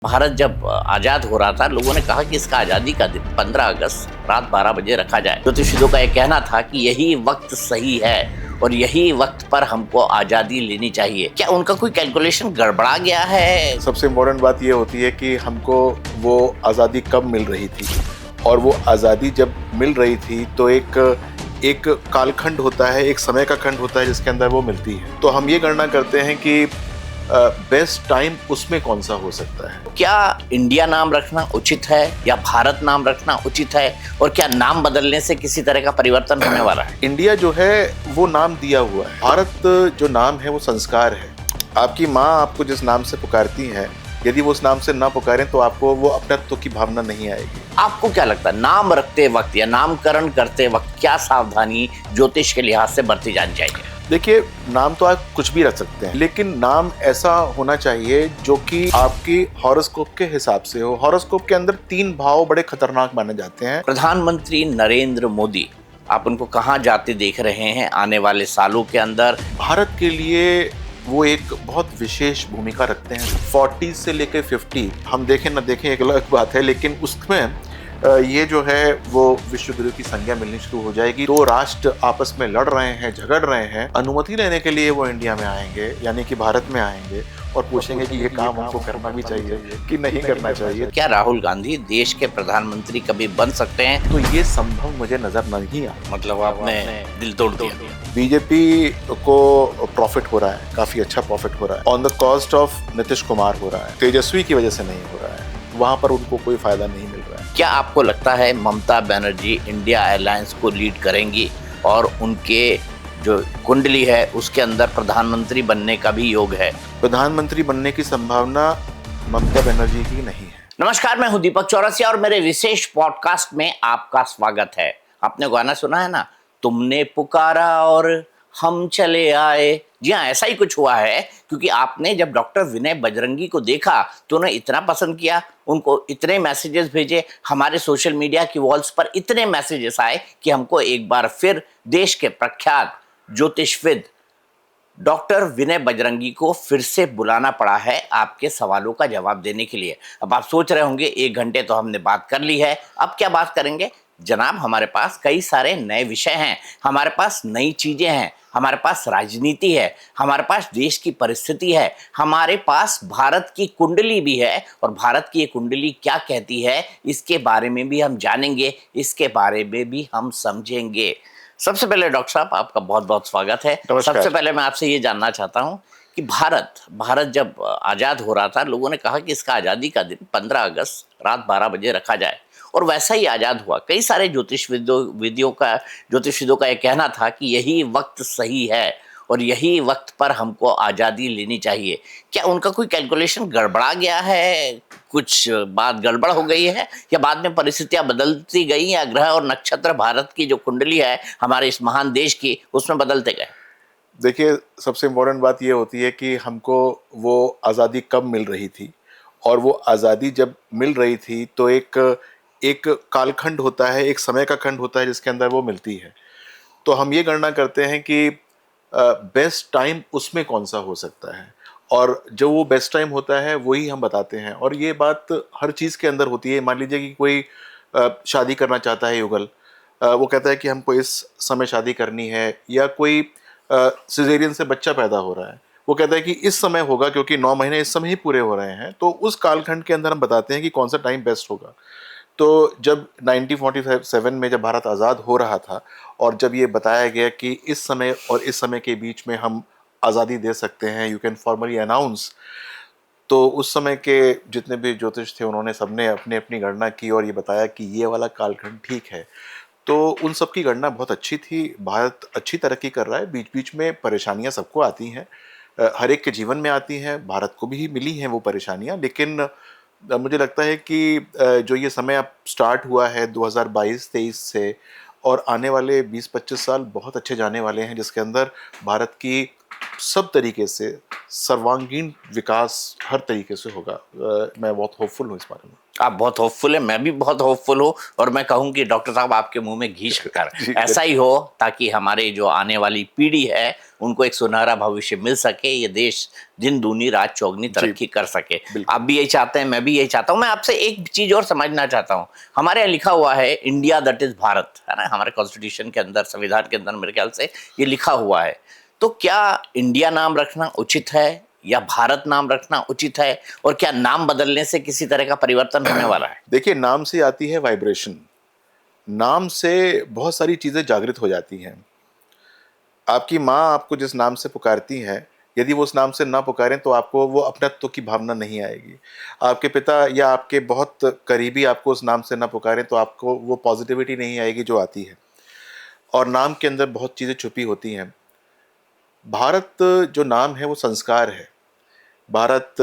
भारत जब आज़ाद हो रहा था, लोगों ने कहा कि इसका आज़ादी का दिन 15 अगस्त रात 12 बजे रखा जाए। ज्योतिषियों का यह कहना था कि यही वक्त सही है और यही वक्त पर हमको आज़ादी लेनी चाहिए। क्या उनका कोई कैलकुलेशन गड़बड़ा गया है? सबसे इम्पोर्टेंट बात ये होती है कि हमको वो आज़ादी कब मिल रही थी, और वो आज़ादी जब मिल रही थी तो एक कालखंड होता है, एक समय का खंड होता है जिसके अंदर वो मिलती है। तो हम ये गणना करते हैं कि बेस्ट टाइम उसमें कौन सा हो सकता है। क्या इंडिया नाम रखना उचित है या भारत नाम रखना उचित है, और क्या नाम बदलने से किसी तरह का परिवर्तन होने वाला है? इंडिया जो है वो नाम दिया हुआ है, भारत जो नाम है वो संस्कार है। आपकी माँ आपको जिस नाम से पुकारती हैं, यदि वो उस नाम से ना पुकारें तो आपको वो अपनत्व की भावना नहीं आएगी। आपको क्या लगता है, नाम रखते वक्त या नामकरण करते वक्त क्या सावधानी ज्योतिष के लिहाज से बरती जानी चाहिए? देखिए, नाम तो आप कुछ भी रख सकते हैं, लेकिन नाम ऐसा होना चाहिए जो कि आपकी हॉरोस्कोप के हिसाब से हो। हॉरोस्कोप के अंदर 3 भाव बड़े खतरनाक माने जाते हैं। प्रधानमंत्री नरेंद्र मोदी, आप उनको कहाँ जाते देख रहे हैं आने वाले सालों के अंदर? भारत के लिए वो एक बहुत विशेष भूमिका रखते हैं। 40 से लेकर 50 हम देखें ना देखें एक अलग बात है, लेकिन उसमें ये जो है वो विश्व गुरु की संज्ञा मिलनी शुरू हो जाएगी। 2 राष्ट्र आपस में लड़ रहे हैं, झगड़ रहे हैं, अनुमति लेने के लिए वो इंडिया में आएंगे, यानी कि भारत में आएंगे और पूछेंगे कि ये काम हमको करना भी चाहिए कि नहीं करना चाहिए। क्या राहुल गांधी देश के प्रधानमंत्री कभी बन सकते हैं? तो ये संभव मुझे नजर नहीं आ। मतलब आपने दिल तोड़ दिया। बीजेपी को प्रॉफिट हो रहा है, काफी अच्छा प्रॉफिट हो रहा है, on the cost of Nitish Kumar हो रहा है, तेजस्वी की वजह से नहीं हो रहा है, वहां पर उनको कोई फायदा नहीं मिल रहा है। क्या आपको लगता है ममता बनर्जी इंडिया अलायंस को लीड करेंगी और उनके जो कुंडली है उसके अंदर प्रधानमंत्री बनने का भी योग है? प्रधानमंत्री बनने की संभावना ममता बनर्जी की नहीं है। नमस्कार, मैं हूं दीपक चौरसिया और मेरे विशेष पॉडकास्ट में आपका स्वागत है। आपने गाना सुना है ना, तुमने पुकारा और हम चले आए। जी हाँ, ऐसा ही कुछ हुआ है, क्योंकि आपने जब डॉक्टर विनय बजरंगी को देखा तो उन्हें इतना पसंद किया, उनको इतने मैसेजेस भेजे, हमारे सोशल मीडिया की वॉल्स पर इतने मैसेजेस आए कि हमको एक बार फिर देश के प्रख्यात ज्योतिषविद डॉक्टर विनय बजरंगी को फिर से बुलाना पड़ा है आपके सवालों का जवाब देने के लिए। अब आप सोच रहे होंगे 1 घंटे तो हमने बात कर ली है, अब क्या बात करेंगे? जनाब, हमारे पास कई सारे नए विषय हैं, हमारे पास नई चीजें हैं, हमारे पास राजनीति है, हमारे पास देश की परिस्थिति है, हमारे पास भारत की कुंडली भी है, और भारत की ये कुंडली क्या कहती है इसके बारे में भी हम जानेंगे, इसके बारे में भी हम समझेंगे। सबसे पहले डॉक्टर साहब, आपका बहुत बहुत स्वागत है। नमस्कार। सबसे पहले मैं आपसे ये जानना चाहता हूँ कि भारत जब आज़ाद हो रहा था, लोगों ने कहा कि इसका आज़ादी का दिन 15 अगस्त रात 12 बजे रखा जाए, और वैसा ही आज़ाद हुआ। कई सारे ज्योतिषविदों का यह कहना था कि यही वक्त सही है और यही वक्त पर हमको आज़ादी लेनी चाहिए। क्या उनका कोई कैलकुलेशन गड़बड़ा गया है? कुछ बात गड़बड़ हो गई है, या बाद में परिस्थितियां बदलती गई, या ग्रह और नक्षत्र भारत की जो कुंडली है हमारे इस महान देश की उसमें बदलते गए? देखिए, सबसे इम्पोर्टेंट बात ये होती है कि हमको वो आज़ादी कब मिल रही थी, और वो आज़ादी जब मिल रही थी तो एक कालखंड होता है, एक समय का खंड होता है जिसके अंदर वो मिलती है। तो हम ये गणना करते हैं कि बेस्ट टाइम उसमें कौन सा हो सकता है, और जो वो बेस्ट टाइम होता है वही हम बताते हैं। और ये बात हर चीज़ के अंदर होती है। मान लीजिए कि कोई शादी करना चाहता है युगल, वो कहता है कि हमको इस समय शादी करनी है, या कोई सिजेरियन से बच्चा पैदा हो रहा है, वो कहता है कि इस समय होगा क्योंकि 9 महीने इस समय ही पूरे हो रहे हैं। तो उस कालखंड के अंदर हम बताते हैं कि कौन सा टाइम बेस्ट होगा। तो जब 1947 में जब भारत आज़ाद हो रहा था, और जब ये बताया गया कि इस समय और इस समय के बीच में हम आज़ादी दे सकते हैं, यू कैन फॉर्मली अनाउंस, तो उस समय के जितने भी ज्योतिष थे उन्होंने सबने अपनी अपनी गणना की और ये बताया कि ये वाला कालखंड ठीक है। तो उन सब की गणना बहुत अच्छी थी। भारत अच्छी तरक्की कर रहा है। बीच बीच में परेशानियां सबको आती हैं, हर एक के जीवन में आती हैं, भारत को भी मिली हैं वो परेशानियां, लेकिन मुझे लगता है कि जो ये समय अब स्टार्ट हुआ है 2022-23 से, और आने वाले 20-25 साल बहुत अच्छे जाने वाले हैं, जिसके अंदर भारत की सब तरीके से सर्वांगीण विकास हर तरीके से होगा। मैं बहुत होपफुल हूँ इस बारे में। आप बहुत होपफुल है, मैं भी बहुत होपफुल हूँ, और मैं कहूँ कि डॉक्टर साहब आपके मुंह में घी शक्कर जी, ऐसा ही हो, ताकि हमारे जो आने वाली पीढ़ी है उनको एक सुनहरा भविष्य मिल सके, ये देश दिन दूनी रात चौगनी तरक्की कर सके। बिल्कुल। आप भी यही चाहते हैं, मैं भी यही चाहता हूँ। मैं आपसे एक चीज और समझना चाहता हूँ। हमारे यहाँ लिखा हुआ है इंडिया दैट इज भारत, है ना, हमारे कॉन्स्टिट्यूशन के अंदर, संविधान के अंदर मेरे ख्याल से ये लिखा हुआ है। तो क्या इंडिया नाम रखना उचित है या भारत नाम रखना उचित है, और क्या नाम बदलने से किसी तरह का परिवर्तन होने वाला है? देखिए, नाम से आती है वाइब्रेशन, नाम से बहुत सारी चीजें जागृत हो जाती हैं। आपकी माँ आपको जिस नाम से पुकारती हैं, यदि वो उस नाम से ना पुकारें तो आपको वो अपनत्व की भावना नहीं आएगी। आपके पिता या आपके बहुत करीबी आपको उस नाम से ना पुकारें तो आपको वो पॉजिटिविटी नहीं आएगी जो आती है। और नाम के अंदर बहुत चीज़ें छुपी होती हैं। भारत जो नाम है वो संस्कार है। भारत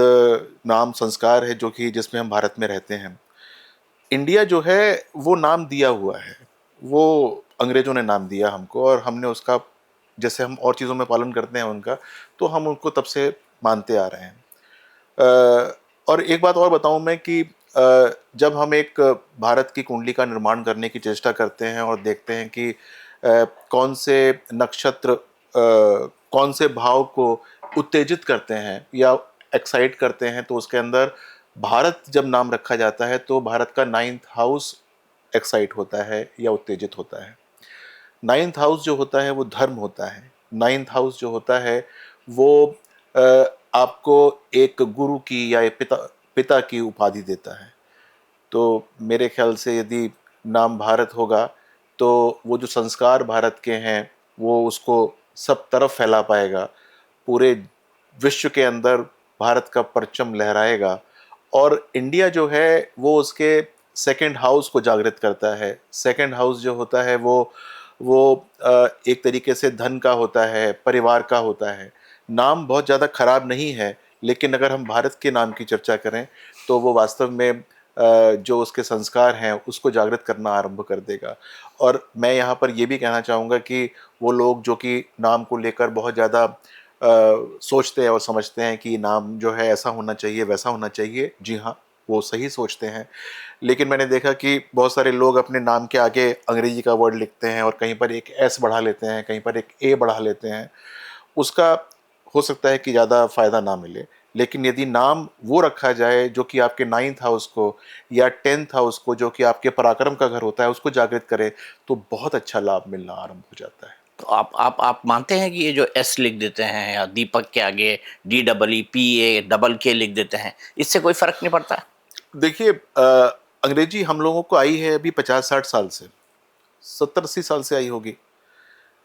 नाम संस्कार है, जो कि जिसमें हम भारत में रहते हैं। इंडिया जो है वो नाम दिया हुआ है, वो अंग्रेजों ने नाम दिया हमको, और हमने उसका, जैसे हम और चीज़ों में पालन करते हैं उनका, तो हम उनको तब से मानते आ रहे हैं। और एक बात और बताऊं मैं कि जब हम एक भारत की कुंडली का निर्माण करने की चेष्टा करते हैं और देखते हैं कि कौन से नक्षत्र कौन से भाव को उत्तेजित करते हैं या एक्साइट करते हैं, तो उसके अंदर भारत जब नाम रखा जाता है तो भारत का 9th हाउस एक्साइट होता है या उत्तेजित होता है। 9th हाउस जो होता है वो धर्म होता है। 9th हाउस जो होता है वो आपको एक गुरु की या एक पिता पिता की उपाधि देता है। तो मेरे ख्याल से यदि नाम भारत होगा तो वो जो संस्कार भारत के हैं वो उसको सब तरफ फैला पाएगा, पूरे विश्व के अंदर भारत का परचम लहराएगा। और इंडिया जो है वो उसके सेकंड हाउस को जागृत करता है। सेकंड हाउस जो होता है वो एक तरीके से धन का होता है, परिवार का होता है। नाम बहुत ज़्यादा खराब नहीं है, लेकिन अगर हम भारत के नाम की चर्चा करें तो वो वास्तव में जो उसके संस्कार हैं उसको जागृत करना आरंभ कर देगा। और मैं यहाँ पर ये भी कहना चाहूँगा कि वो लोग जो कि नाम को लेकर बहुत ज़्यादा सोचते हैं और समझते हैं कि नाम जो है ऐसा होना चाहिए, वैसा होना चाहिए, जी हाँ, वो सही सोचते हैं। लेकिन मैंने देखा कि बहुत सारे लोग अपने नाम के आगे अंग्रेजी का वर्ड लिखते हैं और कहीं पर एक एस बढ़ा लेते हैं, कहीं पर एक ए बढ़ा लेते हैं। उसका हो सकता है कि ज़्यादा फ़ायदा ना मिले। लेकिन यदि नाम वो रखा जाए जो कि आपके 9th हाउस को या 10th हाउस को, जो कि आपके पराक्रम का घर होता है, उसको जागृत करे, तो बहुत अच्छा लाभ मिलना आरंभ हो जाता है। तो आप मानते हैं कि ये जो एस लिख देते हैं या दीपक के आगे DEEPA लिख देते हैं, इससे कोई फर्क नहीं पड़ता? देखिए, अंग्रेजी हम लोगों को आई है अभी 50-60 साल से, 70-80 साल से आई होगी।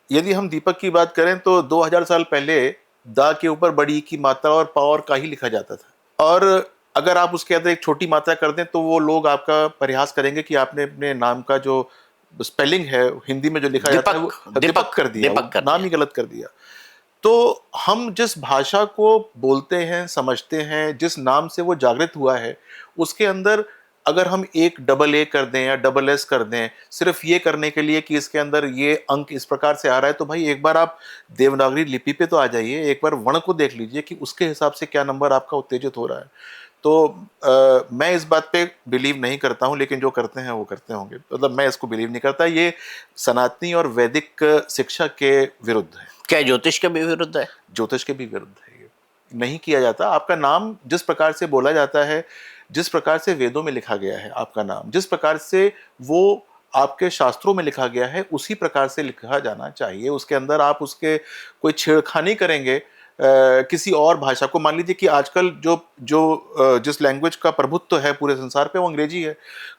यदि हम दीपक की बात करें तो 2000 साल पहले दा के ऊपर बड़ी की मात्रा और पावर का ही लिखा जाता था। और अगर आप उसके अंदर एक छोटी मात्रा कर दें तो वो लोग आपका परिहास करेंगे कि आपने अपने नाम का जो स्पेलिंग है हिंदी में जो लिखा जाता है वो दीपक कर दिया, दीपक कर वो नाम दिया। ही गलत कर दिया। तो हम जिस भाषा को बोलते हैं, समझते हैं, जिस नाम से वो जागृत हुआ है, उसके अंदर अगर हम एक डबल ए कर दें या डबल एस कर दें, सिर्फ ये करने के लिए कि इसके अंदर ये अंक इस प्रकार से आ रहा है, तो भाई एक बार आप देवनागरी लिपि पे तो आ जाइए, एक बार वर्ण को देख लीजिए कि उसके हिसाब से क्या नंबर आपका उत्तेजित हो रहा है। तो मैं इस बात पे बिलीव नहीं करता हूँ, लेकिन जो करते हैं वो करते होंगे। मतलब मैं इसको बिलीव नहीं करता, ये सनातनी और वैदिक शिक्षा के विरुद्ध है। क्या ज्योतिष के भी विरुद्ध है? ज्योतिष के भी विरुद्ध है। ये नहीं किया जाता। आपका नाम जिस प्रकार से बोला जाता है, जिस प्रकार से वेदों में लिखा गया है, आपका नाम जिस प्रकार से वो आपके शास्त्रों में लिखा गया है, उसी प्रकार से लिखा जाना चाहिए। उसके अंदर आप उसके कोई छेड़खानी करेंगे किसी और भाषा को, मान लीजिए कि आजकल जो जो जिस लैंग्वेज का प्रभुत्व है पूरे संसार पे वो अंग्रेजी है।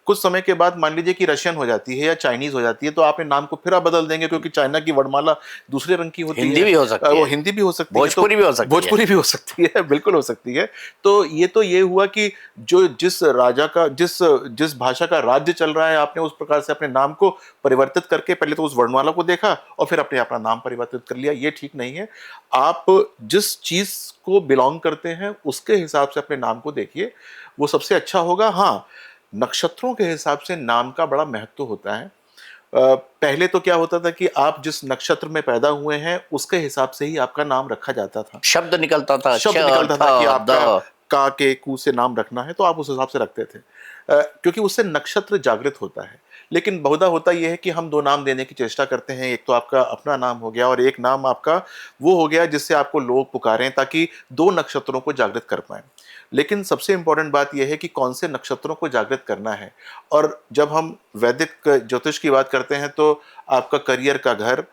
कुछ समय के बाद मान लीजिए कि रशियन हो जाती है या चाइनीज हो जाती है, तो आप नाम को फिर आप बदल देंगे, क्योंकि चाइना की वर्णमाला दूसरे रंग की होती है। हिंदी भी हो सकती है, वो हिंदी भी हो सकती है, भोजपुरी भी हो सकती है। भोजपुरी भी हो सकती है, बिल्कुल हो सकती है। तो ये हुआ कि जो जिस राजा का जिस भाषा का राज्य चल रहा है, आपने उस प्रकार से अपने नाम को परिवर्तित करके पहले तो उस वर्णमाला को देखा और फिर अपने अपना नाम परिवर्तित कर लिया। ये ठीक नहीं है। आप जिस चीज को बिलोंग करते हैं उसके हिसाब से अपने नाम को देखिए, वो सबसे अच्छा होगा। हाँ, नक्षत्रों के हिसाब से नाम का बड़ा महत्व होता है। पहले तो क्या होता था कि आप जिस नक्षत्र में पैदा हुए हैं उसके हिसाब से ही आपका नाम रखा जाता था। शब्द निकलता था, शब्द निकलता था कि आपका का के कू से नाम रखना है तो आप उस हिसाब से रखते थे, क्योंकि उससे नक्षत्र जागृत होता है। लेकिन बहुधा होता यह है कि हम दो नाम देने की चेष्टा करते हैं, एक तो आपका अपना नाम हो गया और एक नाम आपका वो हो गया जिससे आपको लोग पुकारें, ताकि दो नक्षत्रों को जागृत कर पाएं। लेकिन सबसे इंपॉर्टेंट बात यह है कि कौन से नक्षत्रों को जागृत करना है। और जब हम वैदिक ज्योतिष की बात करते हैं तो आपका करियर का घर,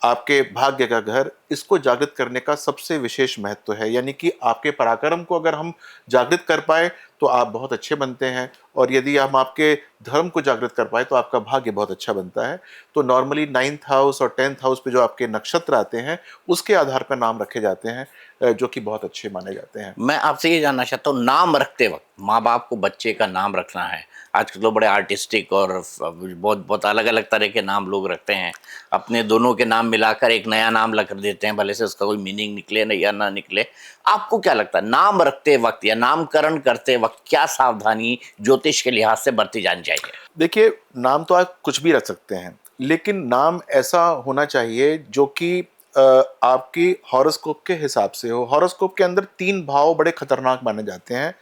आपके भाग्य का घर, इसको जागृत करने का सबसे विशेष महत्व है। यानी कि आपके पराक्रम को अगर हम जागृत कर पाए तो आप बहुत अच्छे बनते हैं, और यदि हम आपके धर्म को जागृत कर पाए तो आपका भाग्य बहुत अच्छा बनता है। तो नॉर्मली 9th हाउस और 10th हाउस पे जो आपके नक्षत्र आते हैं उसके आधार पर नाम रखे जाते हैं, जो कि बहुत अच्छे माने जाते हैं। मैं आपसे ये जानना चाहता हूँ, नाम रखते वक्त माँ बाप को बच्चे का नाम रखना है, आजकल तो बड़े आर्टिस्टिक और बहुत बहुत अलग अलग तरह के नाम लोग रखते हैं, अपने दोनों के नाम मिलाकर एक नया नाम रख देते हैं, भले से उसका कोई मीनिंग निकले नहीं या ना निकले। आपको क्या लगता है, नाम रखते वक्त या नामकरण करते वक्त क्या सावधानी ज्योतिष के लिहाज से बरती जानी चाहिए? देखिए, नाम तो आप कुछ भी रख सकते हैं, लेकिन नाम ऐसा होना चाहिए जो कि आपकी हॉरोस्कोप के हिसाब से हो। हॉरोस्कोप के अंदर 3 भाव बड़े खतरनाक माने जाते हैं।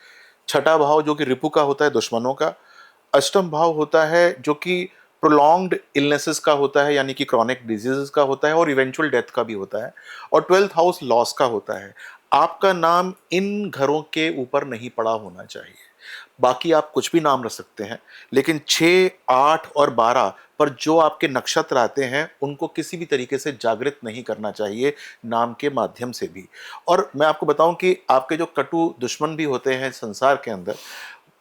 छठा भाव जो कि रिपु का होता है, दुश्मनों का। अष्टम भाव होता है जो कि प्रोलॉन्ग्ड इलनेसेस का होता है, यानी कि क्रॉनिक डिजीजेस का होता है, और इवेंचुअल डेथ का भी होता है। और 12th हाउस लॉस का होता है। आपका नाम इन घरों के ऊपर नहीं पड़ा होना चाहिए। बाकी आप कुछ भी नाम रख सकते हैं, लेकिन 6, 8 और 12 पर जो आपके नक्षत्र आते हैं उनको किसी भी तरीके से जागृत नहीं करना चाहिए नाम के माध्यम से भी। और मैं आपको बताऊं कि आपके जो कटु दुश्मन भी होते हैं संसार के अंदर,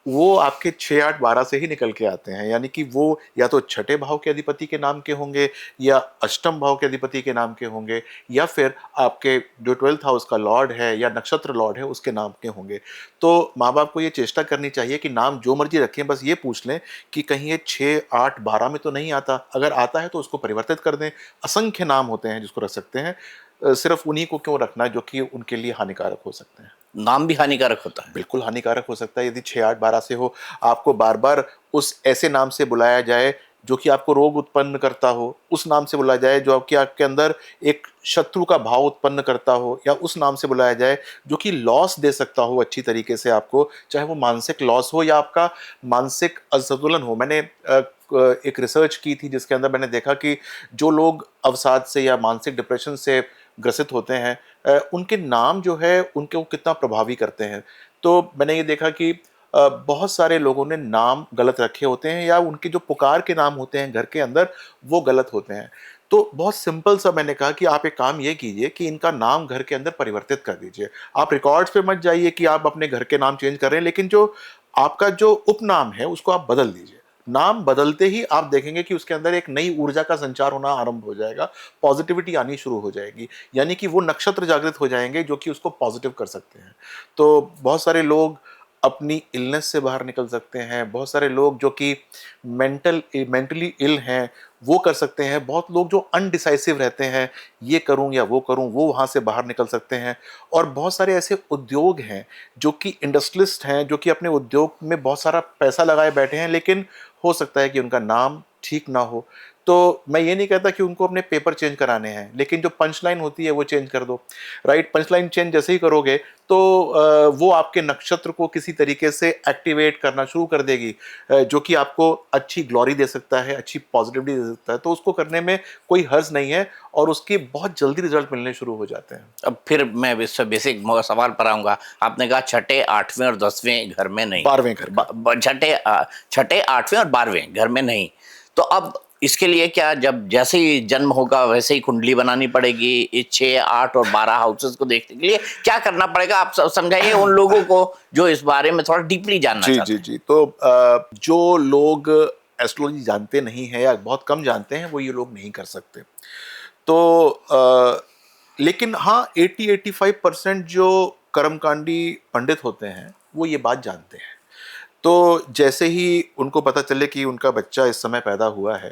वो आपके 6, 8, 12 से ही निकल के आते हैं। यानी कि वो या तो छठे भाव के अधिपति के नाम के होंगे, या अष्टम भाव के अधिपति के नाम के होंगे, या फिर आपके जो 12th हाउस का लॉर्ड है या नक्षत्र लॉर्ड है उसके नाम के होंगे। तो माँ बाप को ये चेष्टा करनी चाहिए कि नाम जो मर्जी रखें, बस ये पूछ लें कि कहीं ये 6, 8, 12 में तो नहीं आता। अगर आता है तो उसको परिवर्तित कर दें। असंख्य नाम होते हैं जिसको रख सकते हैं, सिर्फ उन्हीं को क्यों रखना है जो कि उनके लिए हानिकारक हो सकते हैं। नाम भी हानिकारक होता है? बिल्कुल हानिकारक हो सकता है। यदि 6, 8, 12 से हो, आपको बार बार उस ऐसे नाम से बुलाया जाए जो कि आपको रोग उत्पन्न करता हो, उस नाम से बुलाया जाए जो आपके अंदर एक शत्रु का भाव उत्पन्न करता हो, या उस नाम से बुलाया जाए जो कि लॉस दे सकता हो अच्छी तरीके से आपको, चाहे वो मानसिक लॉस हो या आपका मानसिक असंतुलन हो। मैंने एक रिसर्च की थी जिसके अंदर मैंने देखा कि जो लोग अवसाद से या मानसिक डिप्रेशन से ग्रसित होते हैं, उनके नाम जो है उनको कितना प्रभावी करते हैं। तो मैंने ये देखा कि बहुत सारे लोगों ने नाम गलत रखे होते हैं, या उनके जो पुकार के नाम होते हैं घर के अंदर वो गलत होते हैं। तो बहुत सिंपल सा मैंने कहा कि आप एक काम ये कीजिए कि इनका नाम घर के अंदर परिवर्तित कर दीजिए। आप रिकॉर्ड्स पे मत जाइए कि आप अपने घर के नाम चेंज कर रहे हैं, लेकिन जो आपका जो उपनाम है उसको आप बदल दीजिए। नाम बदलते ही आप देखेंगे कि उसके अंदर एक नई ऊर्जा का संचार होना आरंभ हो जाएगा, पॉजिटिविटी आनी शुरू हो जाएगी। यानी कि वो नक्षत्र जागृत हो जाएंगे जो कि उसको पॉजिटिव कर सकते हैं। तो बहुत सारे लोग अपनी इलनेस से बाहर निकल सकते हैं, बहुत सारे लोग जो कि मेंटली इल हैं वो कर सकते हैं, बहुत लोग जो अनडिसाइसिव रहते हैं, ये करूं या वो करूं, वो वहां से बाहर निकल सकते हैं। और बहुत सारे ऐसे उद्योग हैं जो कि इंडस्ट्रियलिस्ट हैं, जो कि अपने उद्योग में बहुत सारा पैसा लगाए बैठे हैं, लेकिन हो सकता है कि उनका नाम ठीक ना हो। तो मैं ये नहीं कहता कि उनको अपने पेपर चेंज कराने हैं, लेकिन जो पंच लाइन होती है वो चेंज कर दो। राइट, पंच लाइन चेंज जैसे ही करोगे तो वो आपके नक्षत्र को किसी तरीके से एक्टिवेट करना शुरू कर देगी, जो कि आपको अच्छी ग्लोरी दे सकता है, अच्छी पॉजिटिविटी दे सकता है। तो उसको करने में कोई हर्ज नहीं है, और उसके बहुत जल्दी रिजल्ट मिलने शुरू हो जाते हैं। अब फिर मैं बेसिक सवाल पर आऊंगा। आपने कहा छठे, 8वें और 10वें घर में नहीं, 12वें घर का। छठे, 8वें और 12वें घर में नहीं। तो अब इसके लिए क्या, जब जैसे ही जन्म होगा वैसे ही कुंडली बनानी पड़ेगी इस 6, 8 और 12 हाउसेस को देखने के लिए? क्या करना पड़ेगा, आप समझाइए उन लोगों को जो इस बारे में थोड़ा डीपली जानना जी चाहते जी हैं। जी। तो जो लोग एस्ट्रोलॉजी जानते नहीं हैं या बहुत कम जानते हैं वो ये लोग नहीं कर सकते। तो लेकिन हाँ, 80-85% जो कर्मकांडी पंडित होते हैं वो ये बात जानते हैं। तो जैसे ही उनको पता चले कि उनका बच्चा इस समय पैदा हुआ है,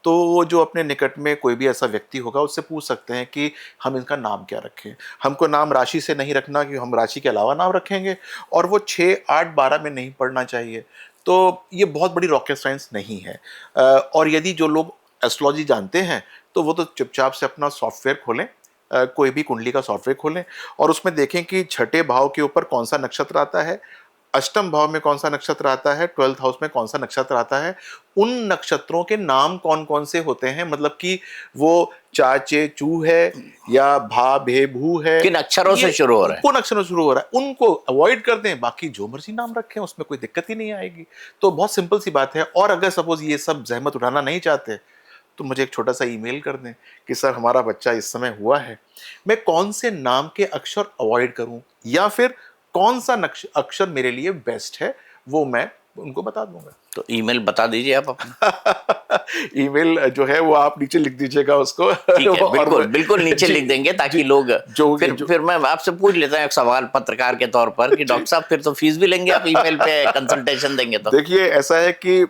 तो वो जो अपने निकट में कोई भी ऐसा व्यक्ति होगा उससे पूछ सकते हैं कि हम इनका नाम क्या रखें। हमको नाम राशि से नहीं रखना कि हम राशि के अलावा नाम रखेंगे, और वो 6, 8, 12 में नहीं पढ़ना चाहिए। तो ये बहुत बड़ी रॉकेट साइंस नहीं है। और यदि जो लोग एस्ट्रोलॉजी जानते हैं तो वो तो चुपचाप से अपना सॉफ्टवेयर खोलें, कोई भी कुंडली का सॉफ्टवेयर खोलें और उसमें देखें कि छठे भाव के ऊपर कौन सा नक्षत्र आता है, अष्टम भाव में कौन सा नक्षत्र आता है, 12th हाउस में कौन सा नक्षत्र आता है, उन नक्षत्रों के नाम कौन कौन से होते हैं, मतलब कि वो चा चे चू है या भा भे भू है, किन अक्षरों से शुरू हो रहा है, कौन अक्षरों से शुरू हो रहा है, उनको अवॉइड कर दें, बाकी जो मर्जी नाम रखें उसमें कोई दिक्कत ही नहीं आएगी। तो बहुत सिंपल सी बात है। और अगर सपोज ये सब जहमत उठाना नहीं चाहते तो मुझे एक छोटा सा ईमेल कर दें कि सर हमारा बच्चा इस समय हुआ है, मैं कौन से नाम के अक्षर अवॉइड करूं या फिर कौन सा अक्षर मेरे लिए बेस्ट है, वो मैं उनको बता दूंगा। तो ईमेल बता दीजिए आप अपना। ईमेल जो है वो आप नीचे लिख दीजिएगा उसको। ठीक है, बिल्कुल बिल्कुल नीचे जी, लिख देंगे ताकि जी, लोग जो फिर मैं आपसे पूछ लेता हूँ एक सवाल पत्रकार के तौर पर कि डॉक्टर साहब फिर तो फीस भी लेंगे आप ईमेल पे कंसल्टेशन देंगे तो? देखिए ऐसा है कि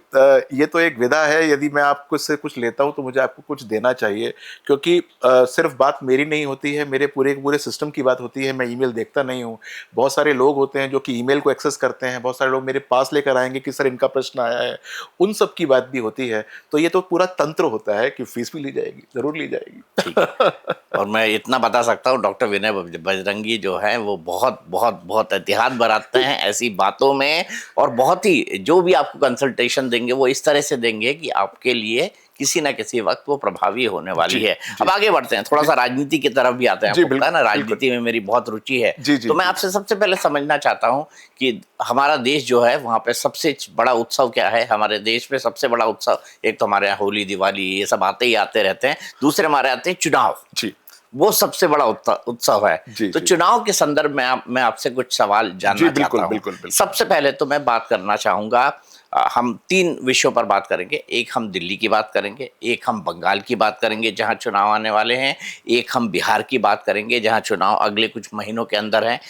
ये तो एक विधा है, यदि मैं आपको इससे कुछ लेता हूं तो मुझे आपको कुछ देना चाहिए, क्योंकि सिर्फ बात मेरी नहीं होती है, मेरे पूरे पूरे सिस्टम की बात होती है। मैं ईमेल देखता नहीं हूं, बहुत सारे लोग होते हैं जो कि ईमेल को एक्सेस करते हैं, बहुत सारे लोग मेरे पास लेकर आएंगे कि सर इनका प्रश्न आया है, उन सब की बात भी होती है। तो ये तो पूरा तंत्र होता है कि फीस भी ली जाएगी, जरूर ली जाएगी। ठीक है। और मैं इतना बता सकता हूँ डॉक्टर विनय बजरंगी जो है वो बहुत बहुत बहुत एहतियात बरतते हैं ऐसी बातों में, और बहुत ही जो भी आपको कंसल्टेशन देंगे वो इस तरह से देंगे कि आपके लिए किसी ना किसी वक्त वो प्रभावी होने वाली जी, है। जी, अब आगे बढ़ते हैं, थोड़ा सा राजनीति की तरफ भी आते हैं। जी, आपको पता है ना बिल्कुल, राजनीति में मेरी बहुत रुचि है। जी, जी, तो मैं जी। आपसे सबसे पहले समझना चाहता हूँ कि हमारा देश जो है वहाँ पे सबसे बड़ा उत्सव क्या है? हमारे देश में सबसे बड़ा उत्सव, एक तो हमारे यहाँ होली दिवाली ये सब आते ही आते रहते हैं, दूसरे हमारे आते हैं चुनाव, जी, वो सबसे बड़ा उत्सव है। जी, तो जी, चुनाव के संदर्भ में मैं आपसे कुछ सवाल जी, जानना चाहता बिल्कुल, हूँ। बिल्कुल, बिल्कुल। सबसे पहले तो मैं बात करना चाहूँगा, हम 3 विषयों पर बात करेंगे। एक हम दिल्ली की बात करेंगे, एक हम बंगाल की बात करेंगे जहाँ चुनाव आने वाले हैं, एक हम बिहार की बात करेंगे जहाँ चुनाव अगले कुछ महीनों के अंदर हैं।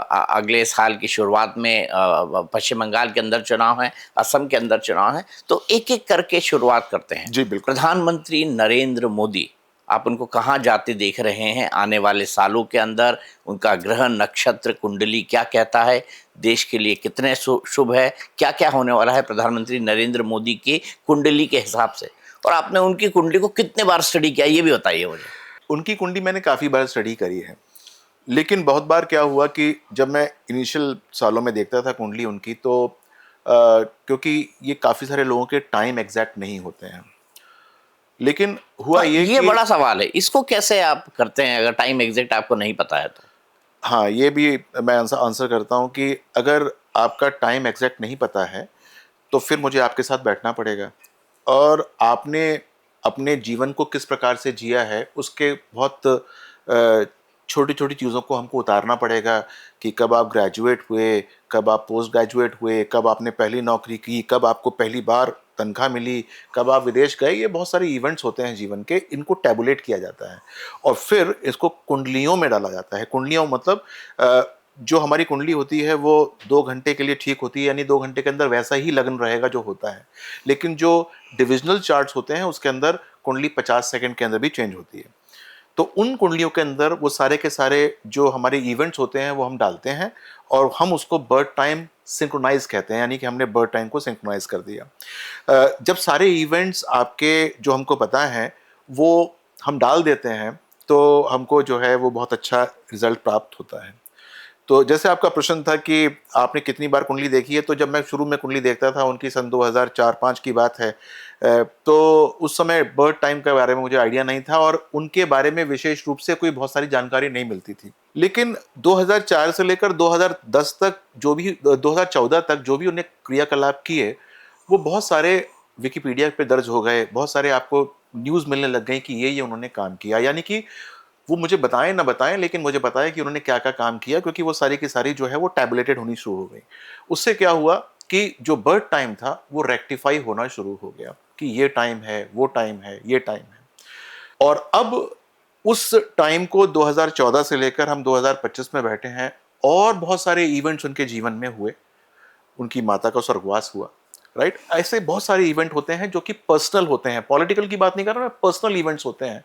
अगले साल की शुरुआत में पश्चिम बंगाल के अंदर चुनाव है, असम के अंदर चुनाव है। तो एक-एक करके शुरुआत करते हैं। जी, बिल्कुल। प्रधानमंत्री नरेंद्र मोदी, आप उनको कहाँ जाते देख रहे हैं आने वाले सालों के अंदर? उनका ग्रह नक्षत्र कुंडली क्या कहता है? देश के लिए कितने शुभ है? क्या क्या होने वाला है प्रधानमंत्री नरेंद्र मोदी की कुंडली के हिसाब से? और आपने उनकी कुंडली को कितने बार स्टडी किया ये भी बताइए मुझे। उनकी कुंडली मैंने काफ़ी बार स्टडी करी है, लेकिन बहुत बार क्या हुआ कि जब मैं इनिशियल सालों में देखता था कुंडली उनकी, तो क्योंकि ये काफ़ी सारे लोगों के टाइम एग्जैक्ट नहीं होते हैं, लेकिन हुआ हाँ, ये ये कि बड़ा सवाल है। इसको कैसे आप करते हैं अगर टाइम एग्जैक्ट आपको नहीं पता है तो? हाँ, ये भी मैं आंसर आंसर करता हूँ कि अगर आपका टाइम एग्जैक्ट नहीं पता है तो फिर मुझे आपके साथ बैठना पड़ेगा और आपने अपने जीवन को किस प्रकार से जिया है उसके बहुत छोटी छोटी चीज़ों को हमको उतारना पड़ेगा कि कब आप ग्रेजुएट हुए, कब आप पोस्ट ग्रेजुएट हुए, कब आपने पहली नौकरी की, कब आपको पहली बार तनख्वाह मिली, कब आप विदेश गए। ये बहुत सारे इवेंट्स होते हैं जीवन के, इनको टैबुलेट किया जाता है और फिर इसको कुंडलियों में डाला जाता है। कुंडलियों मतलब अ, जो हमारी कुंडली होती है वो 2 घंटे के लिए ठीक होती है, यानी 2 घंटे के अंदर वैसा ही लग्न रहेगा जो होता है, लेकिन जो डिविजनल चार्ट्स होते हैं उसके अंदर कुंडली 50 सेकंड के अंदर भी चेंज होती है। तो उन कुंडलियों के अंदर वो सारे के सारे जो हमारे इवेंट्स होते हैं वो हम डालते हैं और हम उसको बर्थ टाइम सिंक्रोनाइज कहते हैं, यानी कि हमने बर्थ टाइम को सिंक्रोनाइज कर दिया। जब सारे इवेंट्स आपके जो हमको पता है वो हम डाल देते हैं तो हमको जो है वो बहुत अच्छा रिजल्ट प्राप्त होता है। तो जैसे आपका प्रश्न था कि आपने कितनी बार कुंडली देखी है, तो जब मैं शुरू में कुंडली देखता था उनकी सन 2004-5 की बात है, तो उस समय बर्थ टाइम के बारे में मुझे आइडिया नहीं था और उनके बारे में विशेष रूप से कोई बहुत सारी जानकारी नहीं मिलती थी। लेकिन 2004 से लेकर 2010 तक जो भी 2014 तक जो भी उन्हें क्रियाकलाप किए वो बहुत सारे विकिपीडिया पे दर्ज हो गए, बहुत सारे आपको न्यूज़ मिलने लग गई कि ये उन्होंने काम किया, यानी कि वो मुझे बताएं ना बताएं लेकिन मुझे पता है कि उन्होंने क्या क्या काम किया, क्योंकि वो सारी की सारी जो है वो टैबुलेटेड होनी शुरू हो गई। उससे क्या हुआ कि जो बर्थ टाइम था वो रेक्टिफाई होना शुरू हो गया कि ये टाइम है, वो टाइम है, ये टाइम है। और अब उस टाइम को 2014 से लेकर हम 2025 में बैठे हैं और बहुत सारे इवेंट्स उनके जीवन में हुए। उनकी माता का स्वर्गवास हुआ, राइट। ऐसे बहुत सारे इवेंट होते हैं जो कि पर्सनल होते हैं, पॉलिटिकल की बात नहीं कर रहा मैं, पर्सनल इवेंट्स होते हैं।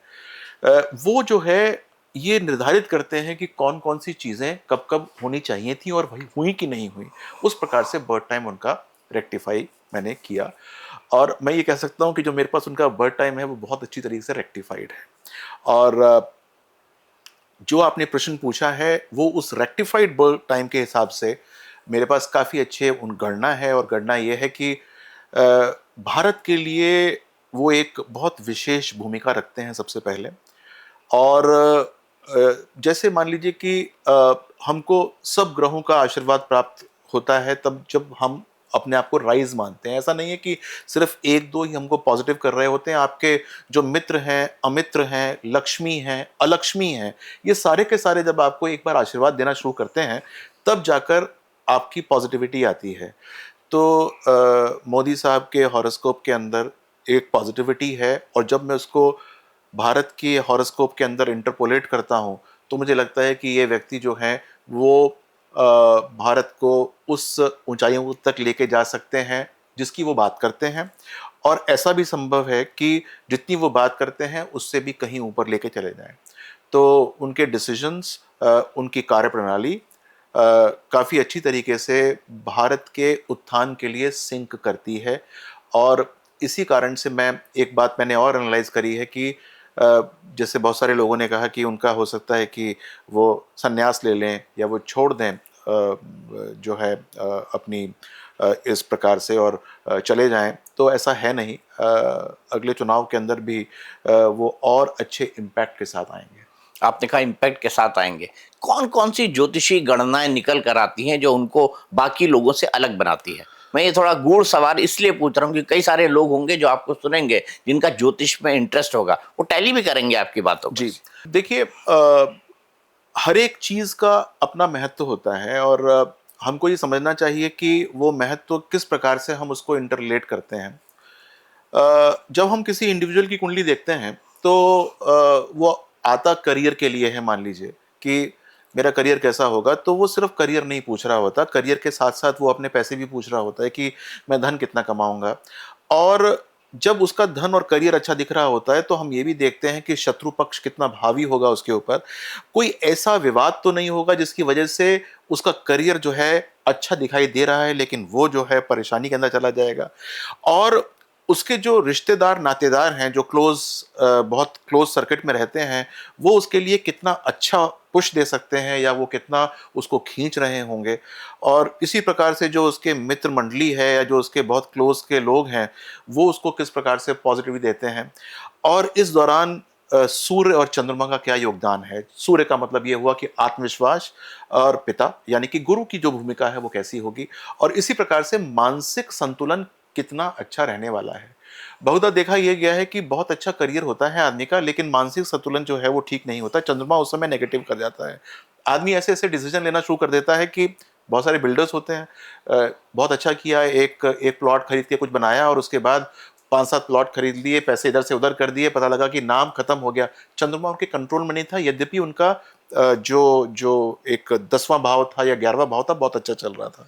वो जो है ये निर्धारित करते हैं कि कौन कौन सी चीज़ें कब कब होनी चाहिए थी और वही हुई कि नहीं हुई। उस प्रकार से बर्थ टाइम उनका रेक्टिफाई मैंने किया और मैं ये कह सकता हूँ कि जो मेरे पास उनका बर्थ टाइम है वो बहुत अच्छी तरीके से रेक्टिफाइड है। और जो आपने प्रश्न पूछा है वो उस रेक्टिफाइड बर्थ टाइम के हिसाब से मेरे पास काफ़ी अच्छे उन गणना है, और गणना ये है कि भारत के लिए वो एक बहुत विशेष भूमिका रखते हैं सबसे पहले। और जैसे मान लीजिए कि हमको सब ग्रहों का आशीर्वाद प्राप्त होता है तब जब हम अपने आप को राइज मानते हैं। ऐसा नहीं है कि सिर्फ एक दो ही हमको पॉजिटिव कर रहे होते हैं। आपके जो मित्र हैं, अमित्र हैं, लक्ष्मी हैं, अलक्ष्मी हैं, ये सारे के सारे जब आपको एक बार आशीर्वाद देना शुरू करते हैं तब जाकर आपकी पॉजिटिविटी आती है। तो मोदी साहब के हॉरोस्कोप के अंदर एक पॉजिटिविटी है, और जब मैं उसको भारत के हॉरोस्कोप के अंदर इंटरपोलेट करता हूँ तो मुझे लगता है कि ये व्यक्ति जो हैं वो भारत को उस ऊंचाइयों तक लेके जा सकते हैं जिसकी वो बात करते हैं। और ऐसा भी संभव है कि जितनी वो बात करते हैं उससे भी कहीं ऊपर लेके चले जाएं। तो उनके डिसीजंस, उनकी कार्यप्रणाली काफ़ी अच्छी तरीके से भारत के उत्थान के लिए सिंक करती है। और इसी कारण से मैं एक बात मैंने और एनालाइज करी है कि जैसे बहुत सारे लोगों ने कहा कि उनका हो सकता है कि वो संन्यास ले लें या वो छोड़ दें जो है अपनी इस प्रकार से और चले जाएं, तो ऐसा है नहीं। अगले चुनाव के अंदर भी वो और अच्छे इम्पैक्ट के साथ आएंगे। आपने कहा इम्पैक्ट के साथ आएंगे। कौन कौन सी ज्योतिषी गणनाएं निकल कर आती हैं जो उनको बाकी लोगों से अलग बनाती है? मैं ये थोड़ा गूढ़ सवाल इसलिए पूछ रहा हूँ कि कई सारे लोग होंगे जो आपको सुनेंगे जिनका ज्योतिष में इंटरेस्ट होगा, वो टैली भी करेंगे आपकी बातों पर। जी, देखिए हर एक चीज़ का अपना महत्व होता है, और हमको ये समझना चाहिए कि वो महत्व किस प्रकार से हम उसको इंटरलेट करते हैं। जब हम किसी इंडिविजुअल की कुंडली देखते हैं तो वो आता करियर के लिए है। मान लीजिए कि मेरा करियर कैसा होगा, तो वो सिर्फ करियर नहीं पूछ रहा होता, करियर के साथ साथ वो अपने पैसे भी पूछ रहा होता है कि मैं धन कितना कमाऊंगा। और जब उसका धन और करियर अच्छा दिख रहा होता है तो हम ये भी देखते हैं कि शत्रु पक्ष कितना भावी होगा उसके ऊपर। कोई ऐसा विवाद तो नहीं होगा जिसकी वजह से उसका करियर जो है अच्छा दिखाई दे रहा है लेकिन वो जो है परेशानी के अंदर चला जाएगा। और उसके जो रिश्तेदार नातेदार हैं जो बहुत क्लोज सर्किट में रहते हैं, वो उसके लिए कितना अच्छा पुश दे सकते हैं या वो कितना उसको खींच रहे होंगे। और इसी प्रकार से जो उसके मित्र मंडली है या जो उसके बहुत क्लोज के लोग हैं, वो उसको किस प्रकार से पॉजिटिविटी देते हैं। और इस दौरान सूर्य और चंद्रमा का क्या योगदान है। सूर्य का मतलब ये हुआ कि आत्मविश्वास, और पिता यानी कि गुरु की जो भूमिका है वो कैसी होगी, और इसी प्रकार से मानसिक संतुलन कितना अच्छा रहने वाला है। बहुधा देखा यह गया है कि बहुत अच्छा करियर होता है आदमी का, लेकिन मानसिक संतुलन जो है वो ठीक नहीं होता। चंद्रमा उस समय नेगेटिव कर जाता है। आदमी ऐसे ऐसे डिसीजन लेना शुरू कर देता है कि बहुत सारे बिल्डर्स होते हैं, बहुत अच्छा किया, एक एक प्लॉट खरीद के कुछ बनाया और उसके बाद 5-7 प्लॉट खरीद लिए, पैसे इधर से उधर कर दिए, पता लगा कि नाम खत्म हो गया। चंद्रमा उनके कंट्रोल में नहीं था, यद्यपि उनका जो जो एक 10वां भाव था या 11वां भाव था, बहुत अच्छा चल रहा था।